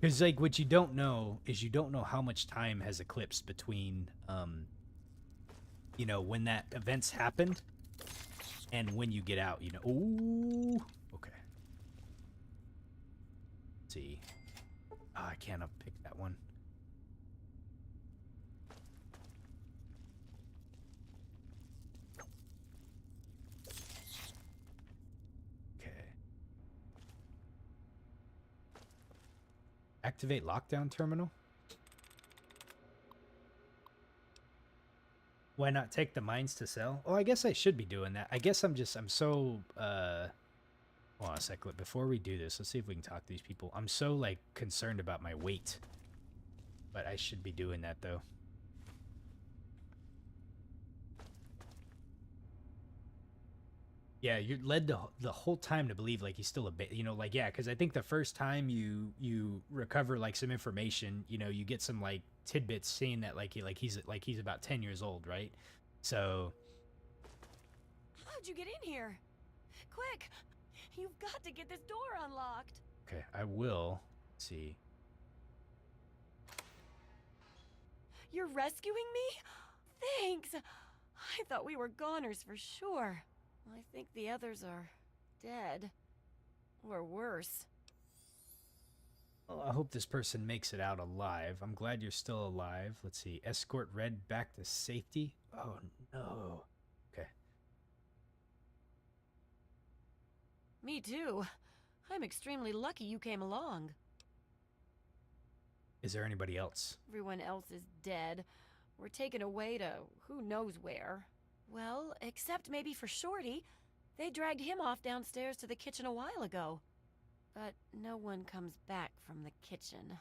Because, like, what you don't know is you don't know how much time has eclipsed between, you know, when that events happened and when you get out, you know. Ooh, okay. Let's see. Oh, I can't pick that one. Okay. Activate lockdown terminal? Why not take the mines to sell? Oh, I guess I should be doing that. I guess I'm so, hold on a sec. Before we do this, let's see if we can talk to these people. I'm so, like, concerned about my weight. But I should be doing that, though. Yeah, you're led the whole time to believe, like, he's still a you know, like, yeah, because I think the first time you recover, like, some information, you know, you get some, like, tidbits saying that, like, he's about 10 years old, right? So... How'd you get in here? Quick! You've got to get this door unlocked. Okay, I will. Let's see. You're rescuing me? Thanks! I thought we were goners for sure. I think the others are dead. Or worse. Well, I hope this person makes it out alive. I'm glad you're still alive. Let's see. Escort Red back to safety? Oh, no. Okay. Me too. I'm extremely lucky you came along. Is there anybody else? Everyone else is dead. We're taken away to who knows where. Well, except maybe for Shorty. They dragged him off downstairs to the kitchen a while ago. But no one comes back from the kitchen.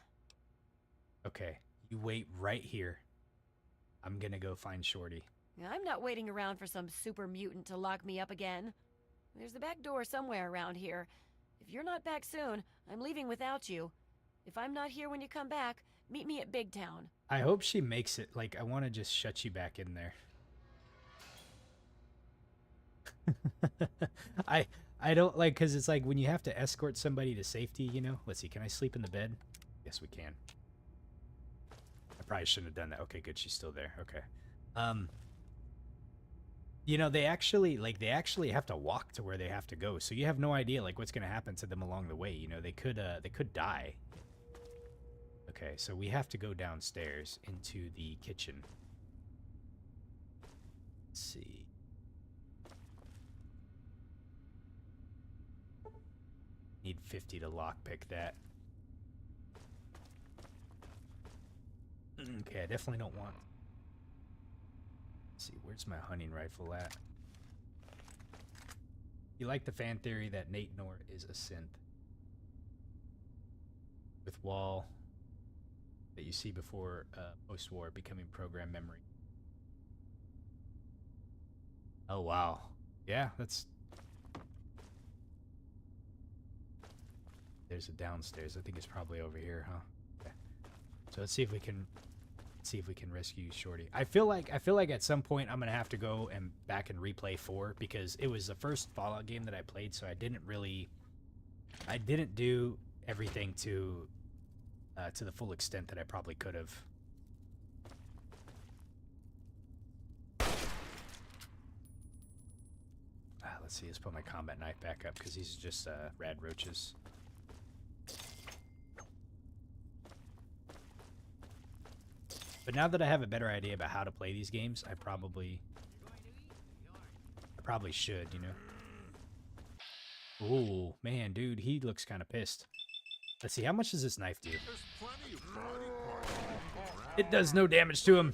Okay, you wait right here. I'm gonna go find Shorty. I'm not waiting around for some super mutant to lock me up again. There's the back door somewhere around here. If you're not back soon, I'm leaving without you. If I'm not here when you come back, meet me at Big Town. I hope she makes it. Like, I want to just shut you back in there. I don't like, because it's like when you have to escort somebody to safety, you know. Let's see, can I sleep in the bed? Yes, we can. I probably shouldn't have done that. Okay, good, she's still there. Okay. You know, they actually have to walk to where they have to go, so you have no idea like what's gonna happen to them along the way. You know, they could die. Okay, so we have to go downstairs into the kitchen. Let's see. Need 50 to lockpick that. Okay, I definitely don't want. Let's see, where's my hunting rifle at? You like the fan theory that Nate Nor is a synth. With wall that you see before post-war becoming program memory. Oh, wow. Yeah, that's... There's a downstairs. I think it's probably over here, huh? Okay. So let's see if we can rescue Shorty. I feel like at some point I'm gonna have to go and back and replay 4 because it was the first Fallout game that I played, so I didn't do everything to the full extent that I probably could have. Let's see. Let's put my combat knife back up because these are just rad roaches. But now that I have a better idea about how to play these games, I probably should, you know. Ooh, man, dude, he looks kind of pissed. Let's see, how much does this knife do? It does no damage to him.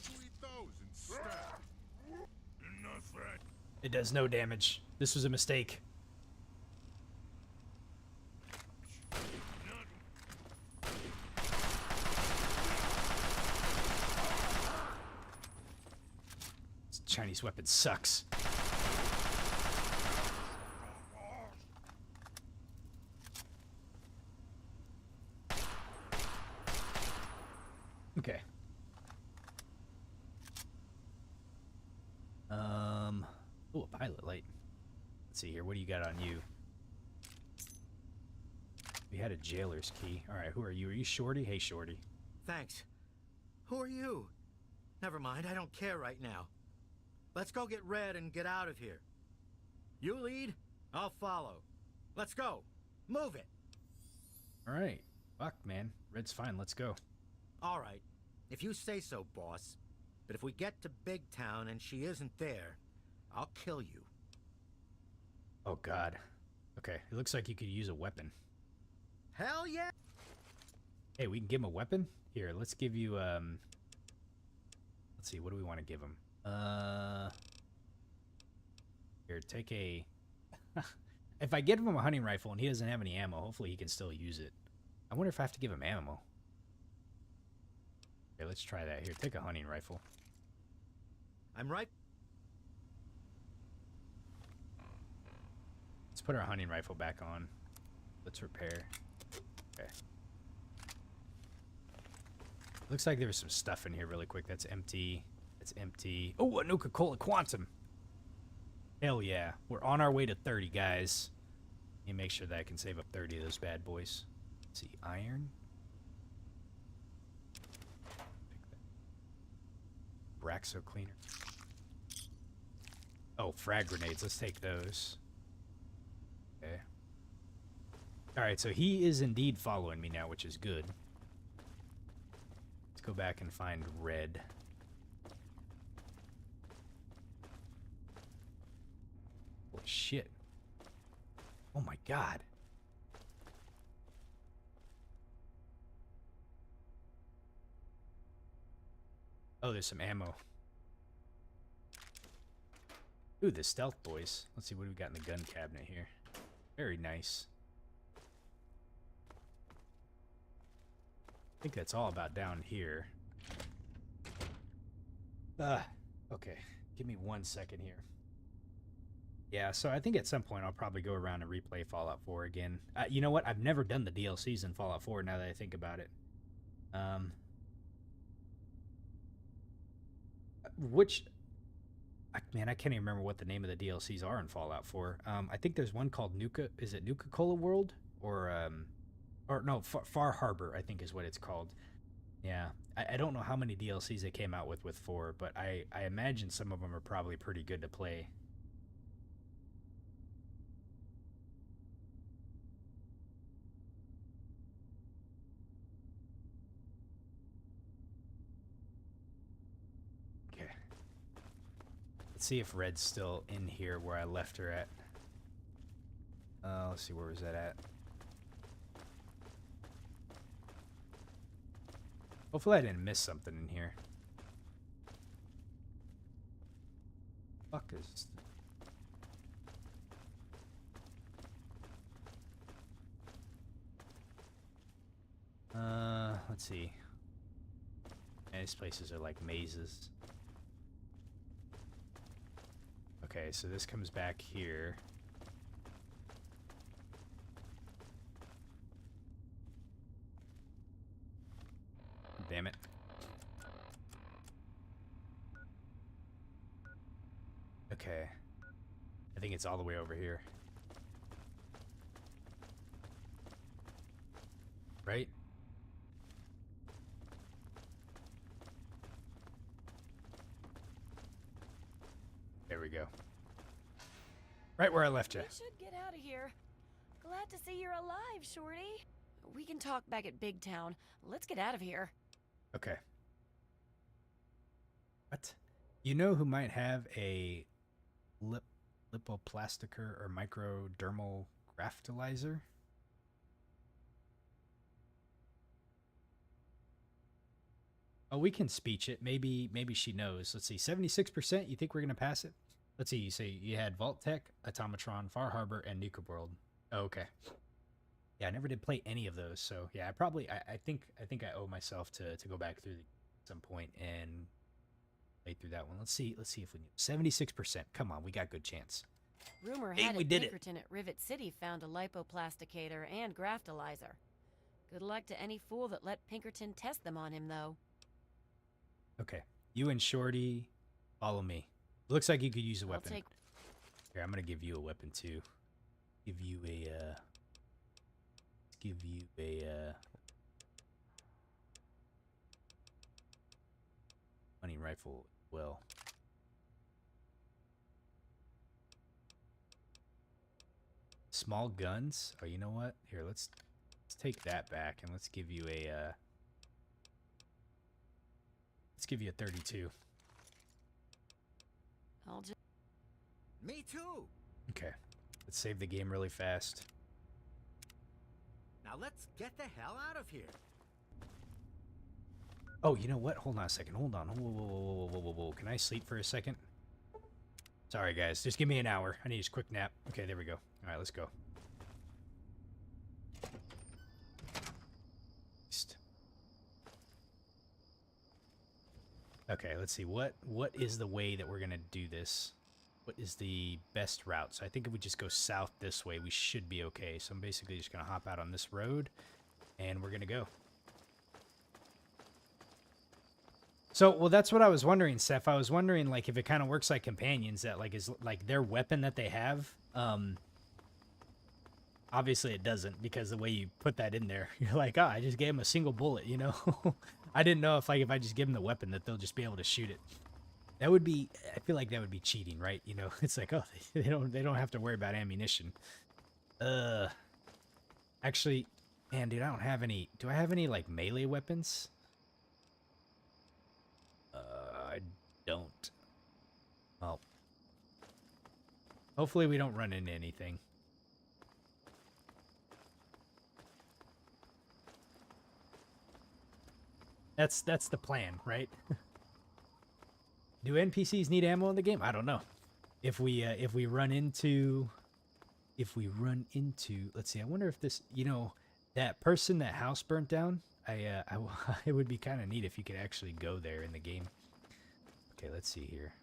It does no damage. This was a mistake. This Chinese weapon sucks. Okay. Oh, a pilot light. Let's see here. What do you got on you? We had a jailer's key. All right, who are you? Are you Shorty? Hey, Shorty. Thanks. Who are you? Never mind, I don't care right now. Let's go get Red and get out of here. You lead, I'll follow. Let's go. Move it. All right. Fuck, man. Red's fine. Let's go. All right. If you say so, boss. But if we get to Big Town and she isn't there, I'll kill you. Oh, God. Okay, it looks like you could use a weapon. Hell yeah! Hey, we can give him a weapon? Here, let's give you, let's see, what do we want to give him? Here, take a... If I give him a hunting rifle and he doesn't have any ammo, hopefully he can still use it. I wonder if I have to give him ammo. Okay, let's try that. Here, take a hunting rifle. I'm right. Let's put our hunting rifle back on. Let's repair. Okay. Looks like there was some stuff in here really quick. That's empty. That's empty. Oh, a Nuka-Cola Quantum. Hell yeah. We're on our way to 30, guys. Let me make sure that I can save up 30 of those bad boys. Let's see. Iron. Braxo cleaner. Oh, frag grenades. Let's take those. Okay. Alright, so he is indeed following me now, which is good. Let's go back and find Red. Holy shit. Oh my god. Oh, there's some ammo. Ooh, the stealth boys. Let's see what we got in the gun cabinet here. Very nice. I think that's all about down here. Okay. Give me 1 second here. Yeah, so I think at some point I'll probably go around and replay Fallout 4 again. You know what? I've never done the DLCs in Fallout 4 now that I think about it. Man, I can't even remember what the name of the DLCs are in Fallout 4. I think there's one called Nuka. Is it Nuka-Cola World? Or no, Far Harbor, I think is what it's called. Yeah, I don't know how many DLCs they came out with 4, but I imagine some of them are probably pretty good to play. Okay. Let's see if Red's still in here where I left her at. Let's see, where was that at? Hopefully I didn't miss something in here. Fuck is... let's see. Man, these places are like mazes. Okay, so this comes back here. Damn it. Okay. I think it's all the way over here. Right? There we go. Right where I left you. We should get out of here. Glad to see you're alive, Shorty. We can talk back at Big Town. Let's get out of here. Okay. What? You know who might have a lipoplasticor or microdermal graftilizer? Oh, we can speech it. Maybe she knows. Let's see. 76%. You think we're going to pass it? Let's see. You say you had Vault Tech, Automatron, Far Harbor, and Nuka World. Oh, okay. Yeah, I never did play any of those. So, yeah, I think I owe myself to go back through at some point and play through that one. Let's see if we 76%. Come on, we got good chance. Rumor Hey, had we it did it. Pinkerton at Rivet City found a lipoplasticator and graftilizer. Good luck to any fool that let Pinkerton test them on him, though. Okay. You and Shorty, follow me. Looks like you could use a weapon. Here, I'm gonna give you a weapon too. Give you a hunting rifle as well. Small guns? Oh, you know what? Here, let's take that back and let's give you a let's give you a 32. I'll just... Me too. Okay. Let's save the game really fast. Now let's get the hell out of here. Oh, you know what? Hold on a second. Hold on. Whoa. Can I sleep for a second? Sorry, guys. Just give me an hour. I need a quick nap. Okay, there we go. All right, let's go. Okay, let's see. What is the way that we're going to do this? What is the best route? So I think if we just go south this way, we should be okay. So I'm basically just going to hop out on this road, and we're going to go. So, well, that's what I was wondering, Seth. I was wondering, like, if it kind of works like companions, that, like, is, like, their weapon that they have. Obviously it doesn't, because the way you put that in there, you're like, oh, I just gave him a single bullet, you know? I didn't know if, like, if I just give them the weapon that they'll just be able to shoot it. That would be, I feel like that would be cheating, right? You know, it's like, oh, they don't have to worry about ammunition. Actually, man, dude, I don't have any, do I have any, like, melee weapons? I don't. Well, hopefully we don't run into anything. That's the plan, right? Do NPCs need ammo in the game? I don't know. If we run into, let's see. I wonder if this, you know, that person, that house burnt down. It would be kind of neat if you could actually go there in the game. Okay, let's see here.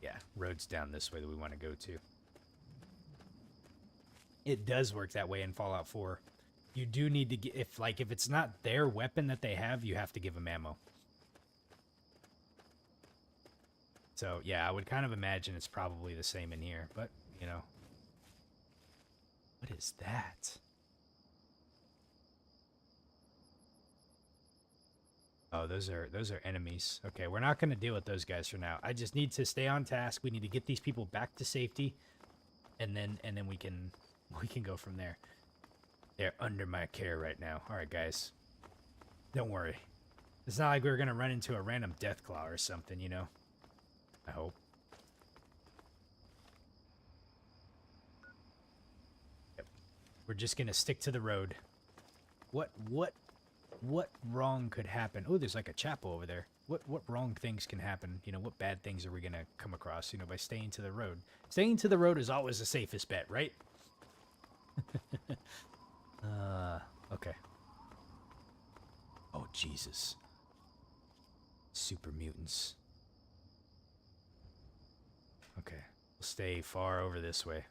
Yeah, road's down this way that we want to go to. It does work that way in Fallout 4. You do need to get, if it's not their weapon that they have, you have to give them ammo. So, yeah, I would kind of imagine it's probably the same in here, but, you know. What is that? Oh, those are enemies. Okay, we're not going to deal with those guys for now. I just need to stay on task. We need to get these people back to safety, and then we can go from there. They're under my care right now. All right, guys. Don't worry. It's not like we're going to run into a random deathclaw or something, you know. I hope. Yep. We're just going to stick to the road. What wrong could happen? Oh, there's like a chapel over there. What wrong things can happen? You know, what bad things are we gonna come across? You know, by staying to the road. Staying to the road is always the safest bet, right? Okay. Oh Jesus. Super mutants. Okay, we'll stay far over this way.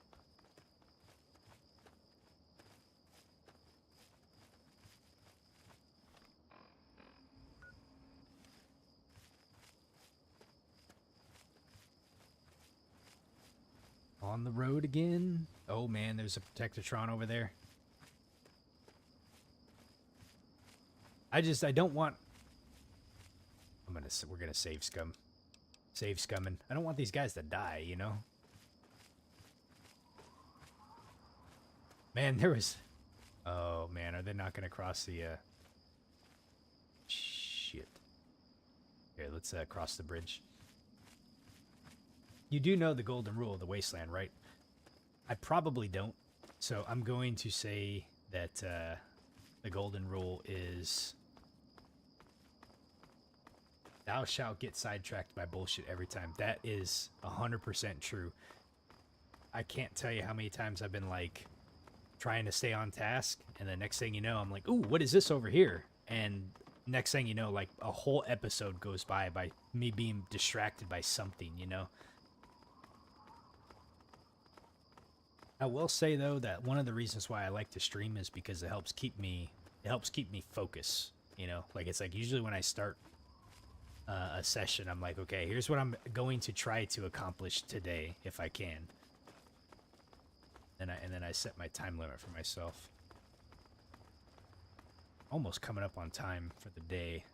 On the road again. Oh man, there's a Protectatron over there. I don't want... we're gonna save scum. Save scumming. I don't want these guys to die, you know? Man, there was... Oh man, are they not gonna cross the, Shit. Here, let's, cross the bridge. You do know the golden rule of the Wasteland, right? I probably don't. So I'm going to say that the golden rule is thou shalt get sidetracked by bullshit every time. That is 100% true. I can't tell you how many times I've been like trying to stay on task, and the next thing you know, I'm like, ooh, what is this over here? And next thing you know, like a whole episode goes by me being distracted by something, you know? I will say though that one of the reasons why I like to stream is because it helps keep me focused. You know, like it's like usually when I start a session, I'm like, okay, here's what I'm going to try to accomplish today if I can. And then I set my time limit for myself. Almost coming up on time for the day.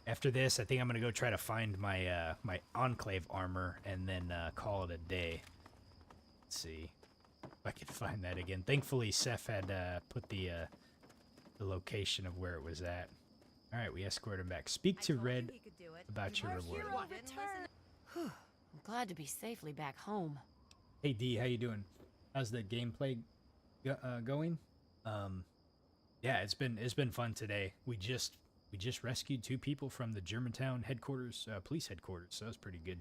After this, I think I'm gonna go try to find my my Enclave armor and then call it a day. Let's see if I can find that again. Thankfully, Seth had put the location of where it was at. All right, we escorted him back. Speak to Red about your reward. I'm glad to be safely back home. Hey D, how you doing? How's the gameplay going? Yeah, it's been fun today. We just rescued 2 people from the Germantown headquarters, police headquarters, so that was pretty good.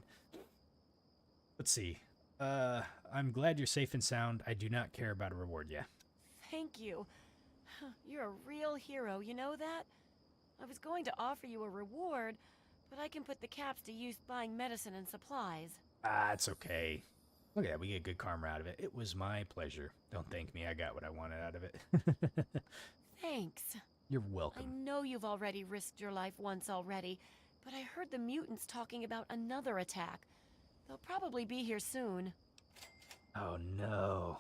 Let's see. I'm glad you're safe and sound. I do not care about a reward, yeah. Thank you. You're a real hero, you know that? I was going to offer you a reward, but I can put the caps to use buying medicine and supplies. Ah, it's okay. Look at that, we get good karma out of it. It was my pleasure. Don't thank me, I got what I wanted out of it. Thanks. You're welcome. I know you've already risked your life once already, but I heard the mutants talking about another attack. They'll probably be here soon. Oh no.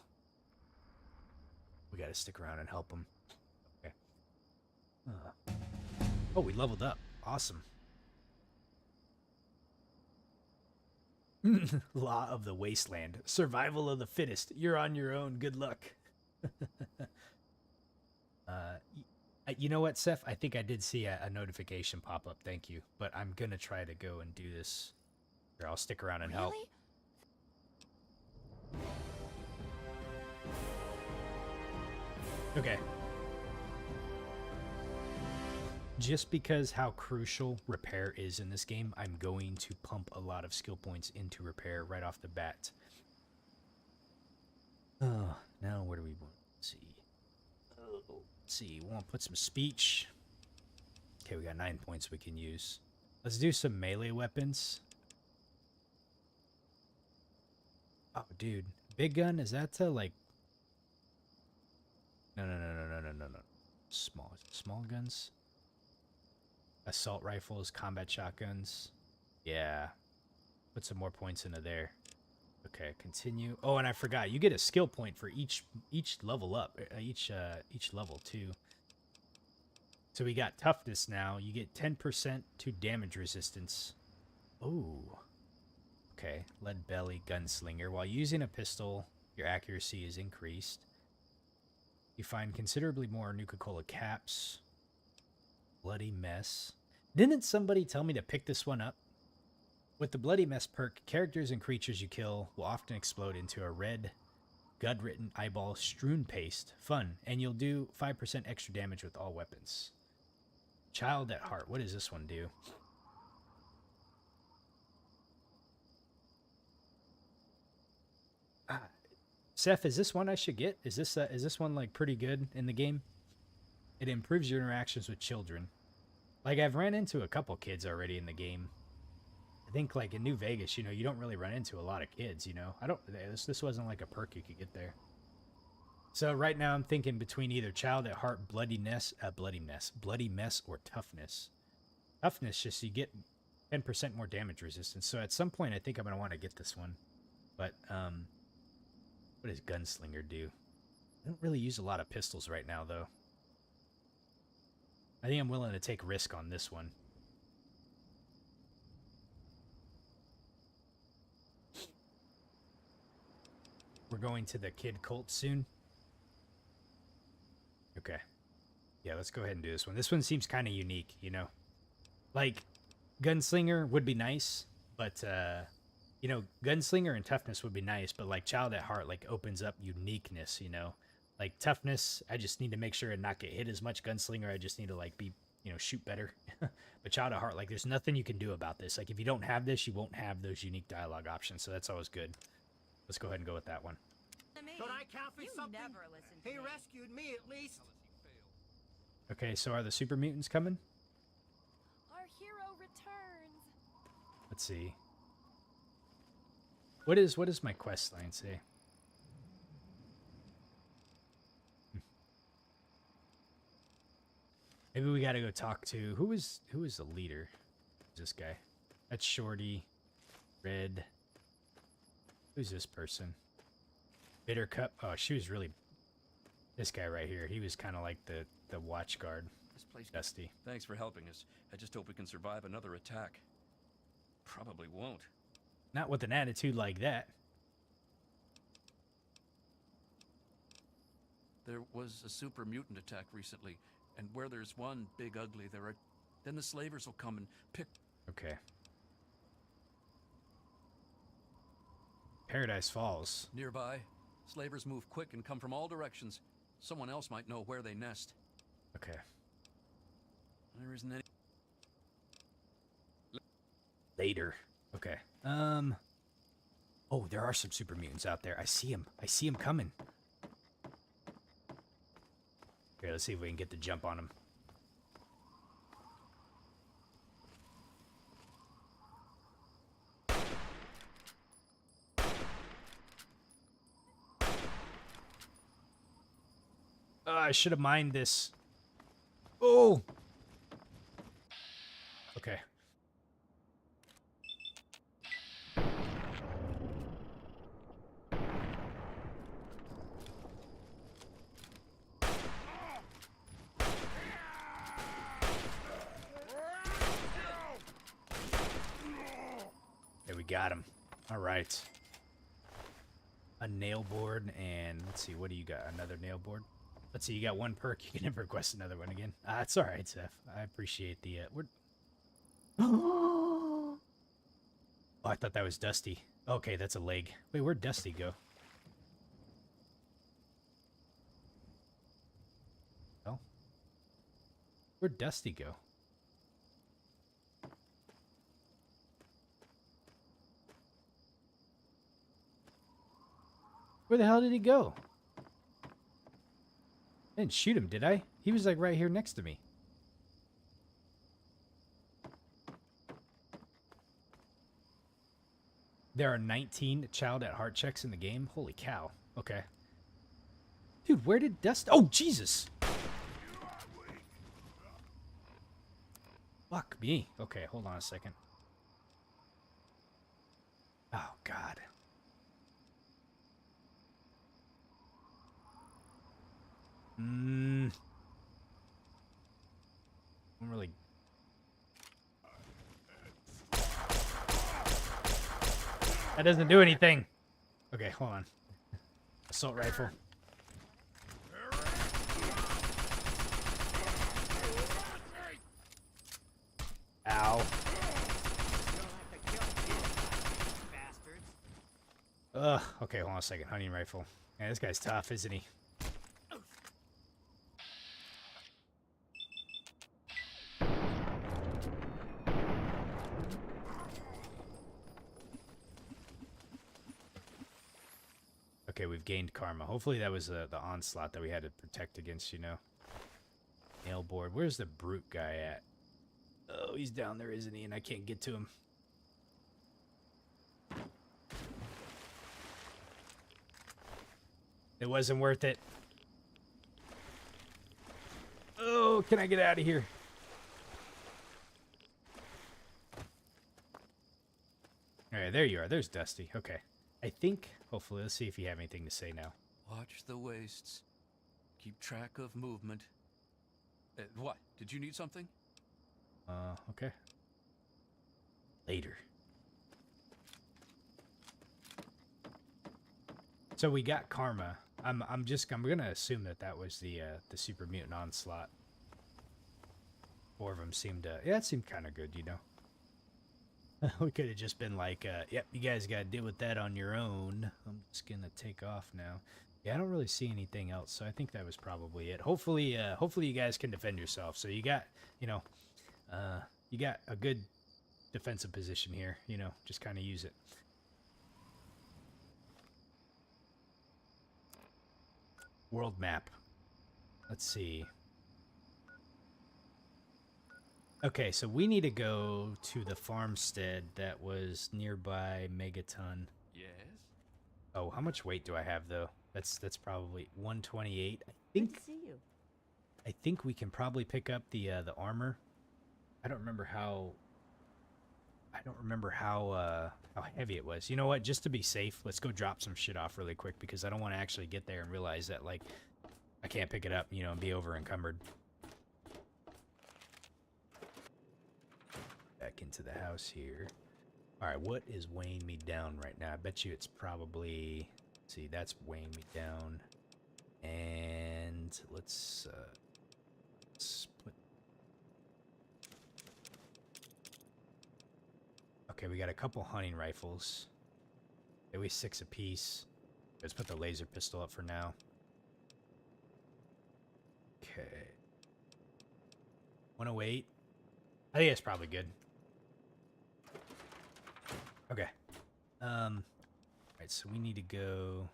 We gotta stick around and help them. Okay. Oh, we leveled up. Awesome. Law of the Wasteland. Survival of the fittest. You're on your own. Good luck. You know what, Seth? I think I did see a notification pop up. Thank you. But I'm going to try to go and do this. Here, I'll stick around and help. Okay. Just because how crucial repair is in this game, I'm going to pump a lot of skill points into repair right off the bat. Oh, now where do we want to see? Let's see, we want to put some speech. Okay, we got 9 points we can use. Let's do some melee weapons. Oh, dude. Big gun, is that to, like... No. Small guns? Assault rifles, combat shotguns. Yeah. Put some more points into there. Okay, continue. Oh, and I forgot. You get a skill point for each level up. Each level, too. So we got toughness now. You get 10% to damage resistance. Oh. Okay. Lead belly gunslinger. While using a pistol, your accuracy is increased. You find considerably more Nuka-Cola caps. Bloody mess. Didn't somebody tell me to pick this one up? With the bloody mess perk, characters and creatures you kill will often explode into a red, gut-written eyeball strewn paste. Fun. And you'll do 5% extra damage with all weapons. Child at Heart. What does this one do? Seth, is this one I should get? Is this one like pretty good in the game? It improves your interactions with children. Like I've ran into a couple kids already in the game. I think like in New Vegas, you know, you don't really run into a lot of kids, you know. This wasn't like a perk you could get there. So right now I'm thinking between either Child at Heart, Bloody Mess, or Toughness. Toughness, just you get 10% more damage resistance. So at some point I think I'm going to want to get this one. But, what does Gunslinger do? I don't really use a lot of pistols right now, though. I think I'm willing to take risk on this one. We're going to the kid cult soon. Okay. Yeah, let's go ahead and do this one. This one seems kind of unique, you know? Like, Gunslinger would be nice, but, you know, Gunslinger and Toughness would be nice, but, like, Child at Heart, like, opens up uniqueness, you know? Like, Toughness, I just need to make sure and not get hit as much. Gunslinger, I just need to, like, be, you know, shoot better. But Child at Heart, like, there's nothing you can do about this. Like, if you don't have this, you won't have those unique dialogue options, so that's always good. Let's go ahead and go with that one. Don't I count for something? Never listen to He me. rescued me at least. Okay, so are the super mutants coming? Our hero returns. Let's see. What is my quest line say? Maybe we gotta go talk to who is the leader? Who's this guy? That's Shorty. Red. Who's this person? Bitter Cup. Oh, she was really this guy right here. He was kind of like the watch guard. This place. Dusty. Thanks for helping us. I just hope we can survive another attack. Probably won't. Not with an attitude like that. There was a super mutant attack recently, and where there's one big ugly, then the slavers will come and pick. Okay. Paradise Falls. Nearby, slavers move quick and come from all directions. Someone else might know where they nest. Okay. There isn't any. Later. Okay. Oh, there are some super mutants out there. I see him. I see him coming. Okay, let's see if we can get the jump on him. I should have mined this. Oh! Okay. There we got him. All right. A nail board, and let's see, what do you got? Another nail board? Let's see, you got one perk. You can never request another one again. It's all right, Seth. I appreciate the, Oh, I thought that was Dusty. Okay, that's a leg. Wait, where'd Dusty go? Oh. Where'd Dusty go? Where the hell did he go? I didn't shoot him, did I? He was like right here next to me. There are 19 Child at Heart checks in the game. Holy cow. Okay. Dude, where did Dust... Oh, Jesus! Fuck me. Okay, hold on a second. Oh, God. That doesn't do anything. Okay, hold on. Assault rifle. Ow. Ugh. Okay, hold on a second. Hunting rifle. Man, this guy's tough, isn't he? Okay, we've gained karma. Hopefully that was the onslaught that we had to protect against, you know. Nail board. Where's the brute guy at? Oh, he's down there, isn't he? And I can't get to him. It wasn't worth it. Oh, can I get out of here? All right, there you are. There's Dusty. Okay. I think, hopefully, let's see if you have anything to say now. Watch the wastes. Keep track of movement. What? Did you need something? Okay. Later. So we got karma. I'm gonna assume that was the super mutant onslaught. 4 of them seemed yeah, it seemed kind of good, you know. We could have just been like, yep, you guys got to deal with that on your own. I'm just going to take off now. Yeah, I don't really see anything else, so I think that was probably it. Hopefully you guys can defend yourself. So you got, you know, you got a good defensive position here, you know, just kind of use it. World map. Let's see. Okay, so we need to go to the farmstead that was nearby Megaton. Yes. Oh, how much weight do I have though? That's probably 128. Good to see you. I think we can probably pick up the armor. I don't remember how how heavy it was. You know what? Just to be safe, let's go drop some shit off really quick because I don't want to actually get there and realize that like I can't pick it up, you know, and be over encumbered. Back into the house here. All right, what is weighing me down right now? I bet you it's probably, see, that's weighing me down. And let's put. Okay, we got a couple hunting rifles. They weigh 6 apiece. Let's put the laser pistol up for now. Okay. 108. I think that's probably good. Okay. Alright, so we need to go.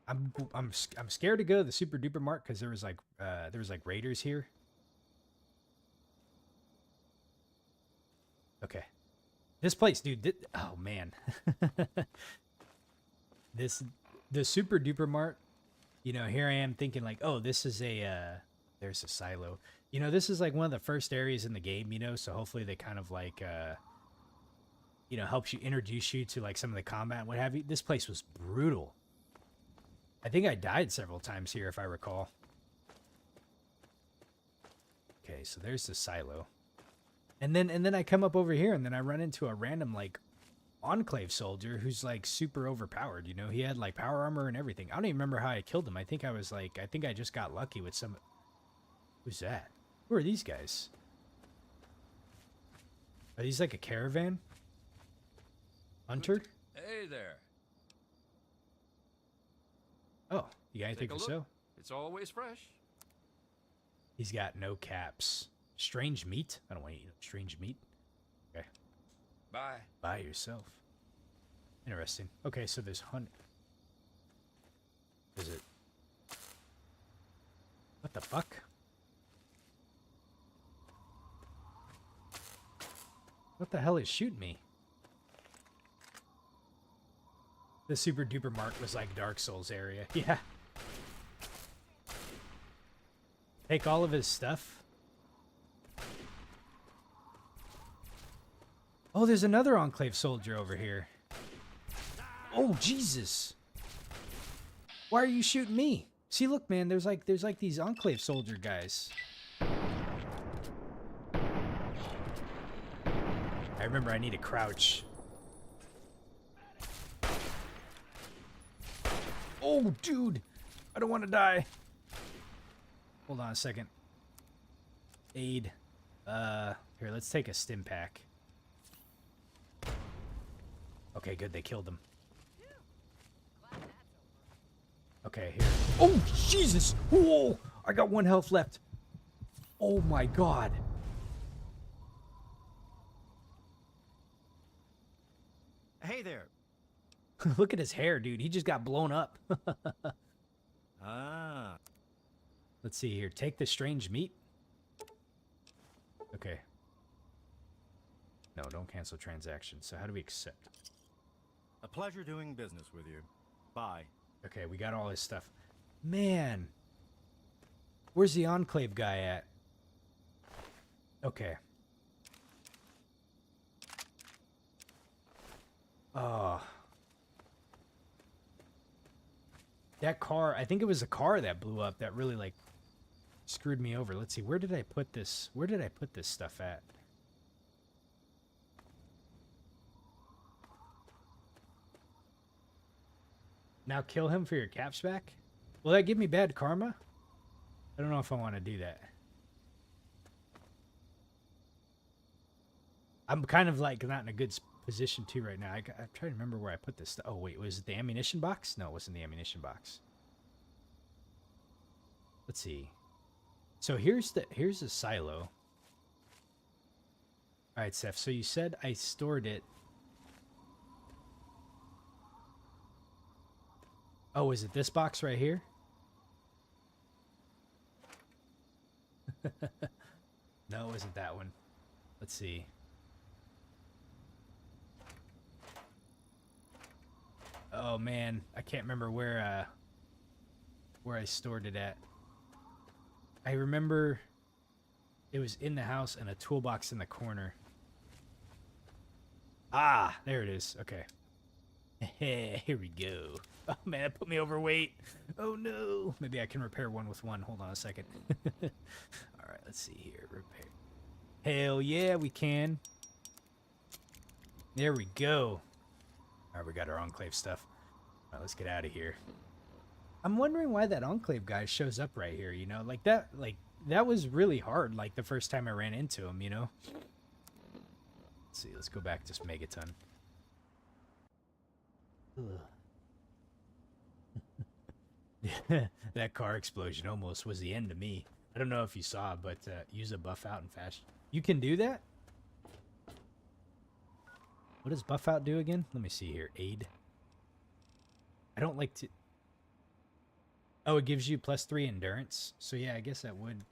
I'm scared to go to the super duper mart because there was like raiders here. Okay. This place, dude. Oh man. The super duper mart. You know, here I am thinking like, oh, this is there's a silo. You know, this is like one of the first areas in the game, you know, so hopefully they kind of like you know, helps you introduce you to like some of the combat and what have you. This place was brutal. I think I died several times here if I recall. Okay, so there's the silo. And then I come up over here and then I run into a random like Enclave soldier who's like super overpowered, you know. He had like power armor and everything. I don't even remember how I killed him. I think I just got lucky with some. Who's that? Who are these guys? Are these like a caravan? Hunter? Hey there. Oh, you got anything Take a for look. sale? It's always fresh. He's got no caps. Strange meat? I don't want to eat strange meat. Okay. Bye. Buy yourself. Interesting. Okay, so there's hunt. Is it? What the fuck? What the hell is shooting me? The super duper mark was like Dark Souls area. Yeah. Take all of his stuff. Oh, there's another Enclave soldier over here. Oh, Jesus. Why are you shooting me? See, look, man, there's like these Enclave soldier guys. I remember I need to crouch. Oh, dude. I don't want to die. Hold on a second. Aid. Here, let's take a stim pack. Okay, good. They killed him. Okay, here. Oh, Jesus! Whoa! I got 1 health left. Oh, my God. Hey there. Look at his hair, dude. He just got blown up. Ah. Let's see here. Take the strange meat. Okay. No, don't cancel transaction. So how do we accept? A pleasure doing business with you. Bye. Okay, we got all his stuff. Man. Where's the Enclave guy at? Okay. Oh. That car, I think it was the car that blew up that really, like, screwed me over. Let's see, where did I put this? Where did I put this stuff at? Now kill him for your caps back? Will that give me bad karma? I don't know if I want to do that. I'm kind of, like, not in a good position, too, right now. I'm trying to remember where I put this stuff. Oh, wait, was it the ammunition box? No, it wasn't the ammunition box. Let's see. So here's the silo. All right, Seth. So you said I stored it. Oh, is it this box right here? No, it wasn't that one. Let's see. Oh man, I can't remember where I stored it at. I remember it was in the house and a toolbox in the corner. Ah, there it is. Okay. Here we go. Oh man, that put me overweight. Oh no. Maybe I can repair one with one. Hold on a second. All right, let's see here. Repair. Hell yeah, we can. There we go. All right, we got our Enclave stuff. All right, let's get out of here. I'm wondering why that Enclave guy shows up right here, you know? Like, that was really hard, like, the first time I ran into him, you know? Let's see, let's go back to Megaton. That car explosion almost was the end of me. I don't know if you saw, but use a buff out and fast. You can do that? What does buff out do again? Let me see here. Aid. I don't like to... Oh, it gives you +3 endurance. So yeah, I guess that would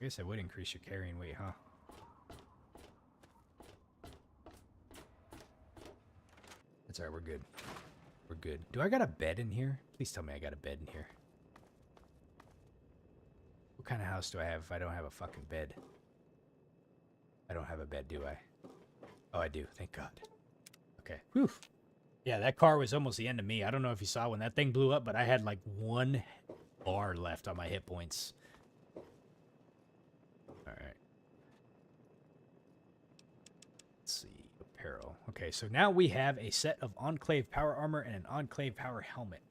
increase your carrying weight, huh? That's alright, we're good. We're good. Do I got a bed in here? Please tell me I got a bed in here. What kind of house do I have if I don't have a fucking bed? I don't have a bed, do I? Oh, I do. Thank God. Okay. Whew. Yeah, that car was almost the end of me. I don't know if you saw when that thing blew up, but I had like 1 bar left on my hit points. Alright. Let's see. Apparel. Okay, so now we have a set of Enclave power armor and an Enclave power helmet,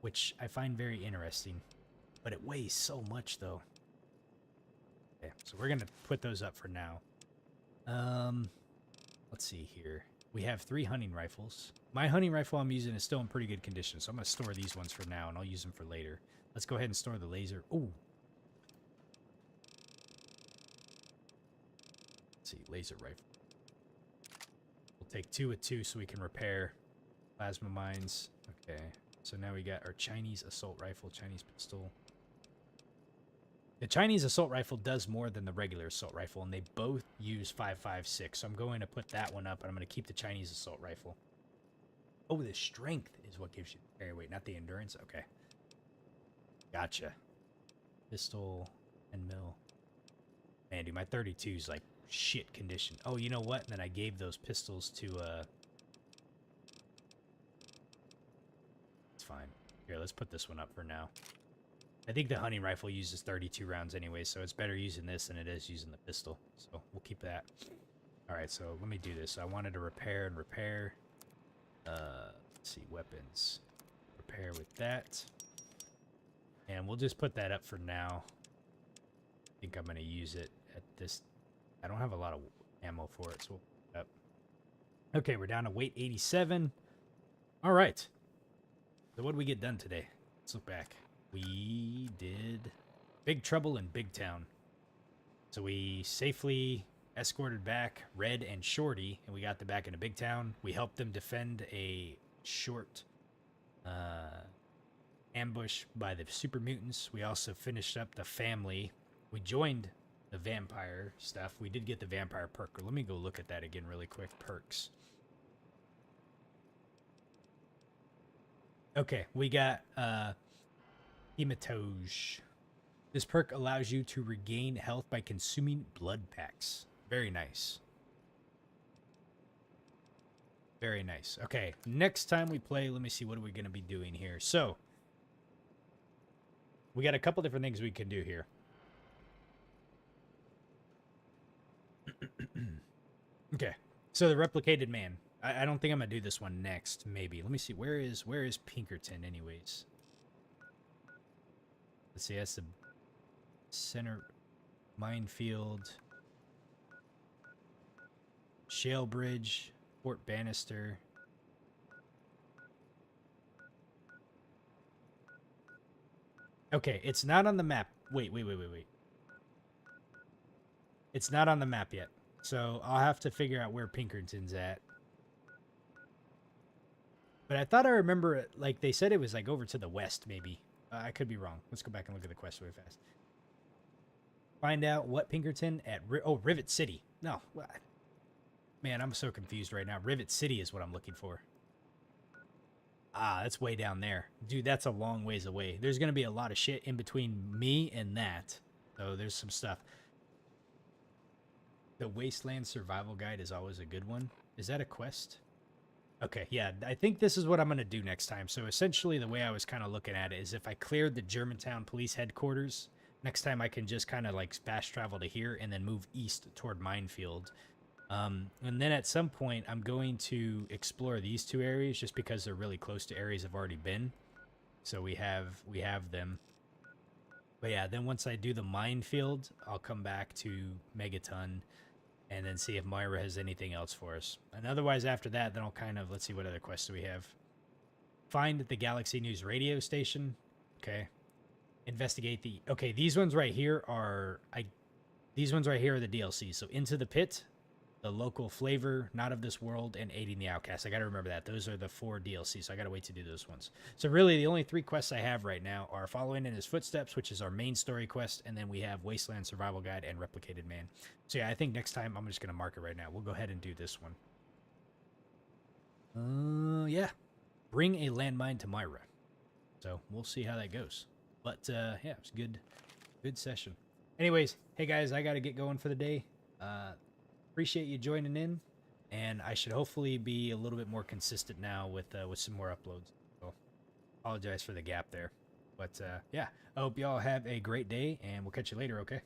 which I find very interesting. But it weighs so much, though. Okay, so we're going to put those up for now. Let's see here. We have 3 hunting rifles. My hunting rifle I'm using is still in pretty good condition, so I'm going to store these ones for now, and I'll use them for later. Let's go ahead and store the laser. Ooh. Let's see, laser rifle. We'll take 2 with 2 so we can repair plasma mines. Okay, so now we got our Chinese assault rifle, Chinese pistol. The Chinese assault rifle does more than the regular assault rifle, and they both use 5.56, so I'm going to put that one up, and I'm going to keep the Chinese assault rifle. Oh, the strength is what gives you carry weight, not the endurance? Okay. Gotcha. Pistol and mill. Man, dude, my 32's like shit condition. Oh, you know what? And then I gave those pistols to, It's fine. Here, let's put this one up for now. I think the hunting rifle uses 32 rounds anyway, so it's better using this than it is using the pistol. So we'll keep that. Alright, so let me do this. I wanted to repair and repair. Let's see, weapons. repair with that. And we'll just put that up for now. I think I'm going to use it at this. I don't have a lot of ammo for it, so we'll put it up. Okay, we're down to weight 87. All right. So what did we get done today? Let's look back. We did Big Trouble in Big Town. So we safely escorted back Red and Shorty, and we got them back into Big Town. We helped them defend a short ambush by the super mutants. We also finished up the family. We joined the vampire stuff. We did get the vampire perk. Let me go look at that again really quick. Perks. Okay, we got Hematoge. This perk allows you to regain health by consuming blood packs. Very nice. Very nice. Okay, next time we play, let me see, what are we going to be doing here? So, we got a couple different things we can do here. Okay, so the replicated man. I don't think I'm going to do this one next, maybe. Let me see, where is Pinkerton anyways? Let's see, that's the center minefield. Shale Bridge, Fort Bannister. Okay, it's not on the map. Wait. It's not on the map yet. So I'll have to figure out where Pinkerton's at. But I thought I remember it, like they said it was like over to the west, maybe. I could be wrong. Let's go back and look at the quest really fast. Find out what Pinkerton at... Rivet City. No. Man, I'm so confused right now. Rivet City is what I'm looking for. Ah, that's way down there. Dude, that's a long ways away. There's going to be a lot of shit in between me and that. So there's some stuff. The Wasteland Survival Guide is always a good one. Is that a quest? Okay, yeah, I think this is what I'm going to do next time. So essentially the way I was kind of looking at it is if I cleared the Germantown Police Headquarters, next time I can just kind of like fast travel to here and then move east toward Minefield. And then at some point I'm going to explore these two areas just because they're really close to areas I've already been. So we have them. But yeah, then once I do the Minefield, I'll come back to Megaton and then see if Myra has anything else for us. And otherwise, after that, then I'll kind of... Let's see, what other quests do we have? Find the Galaxy News radio station. Okay. Investigate the... Okay, these ones right here are... These ones right here are the DLC. So, Into the Pit, the Local Flavor, Not of This World, and Aiding the Outcast. I gotta remember that. Those are the 4 DLC, so I gotta wait to do those ones. So really, the only 3 quests I have right now are Following in His Footsteps, which is our main story quest, and then we have Wasteland Survival Guide and Replicated Man. So yeah, I think next time I'm just gonna mark it right now. We'll go ahead and do this one. Yeah. Bring a landmine to Myra. So we'll see how that goes. But yeah, it was a good session. Anyways, hey guys, I gotta get going for the day. Appreciate you joining in, and I should hopefully be a little bit more consistent now with some more uploads. So apologize for the gap there, but yeah, I hope y'all have a great day, and we'll catch you later. Okay.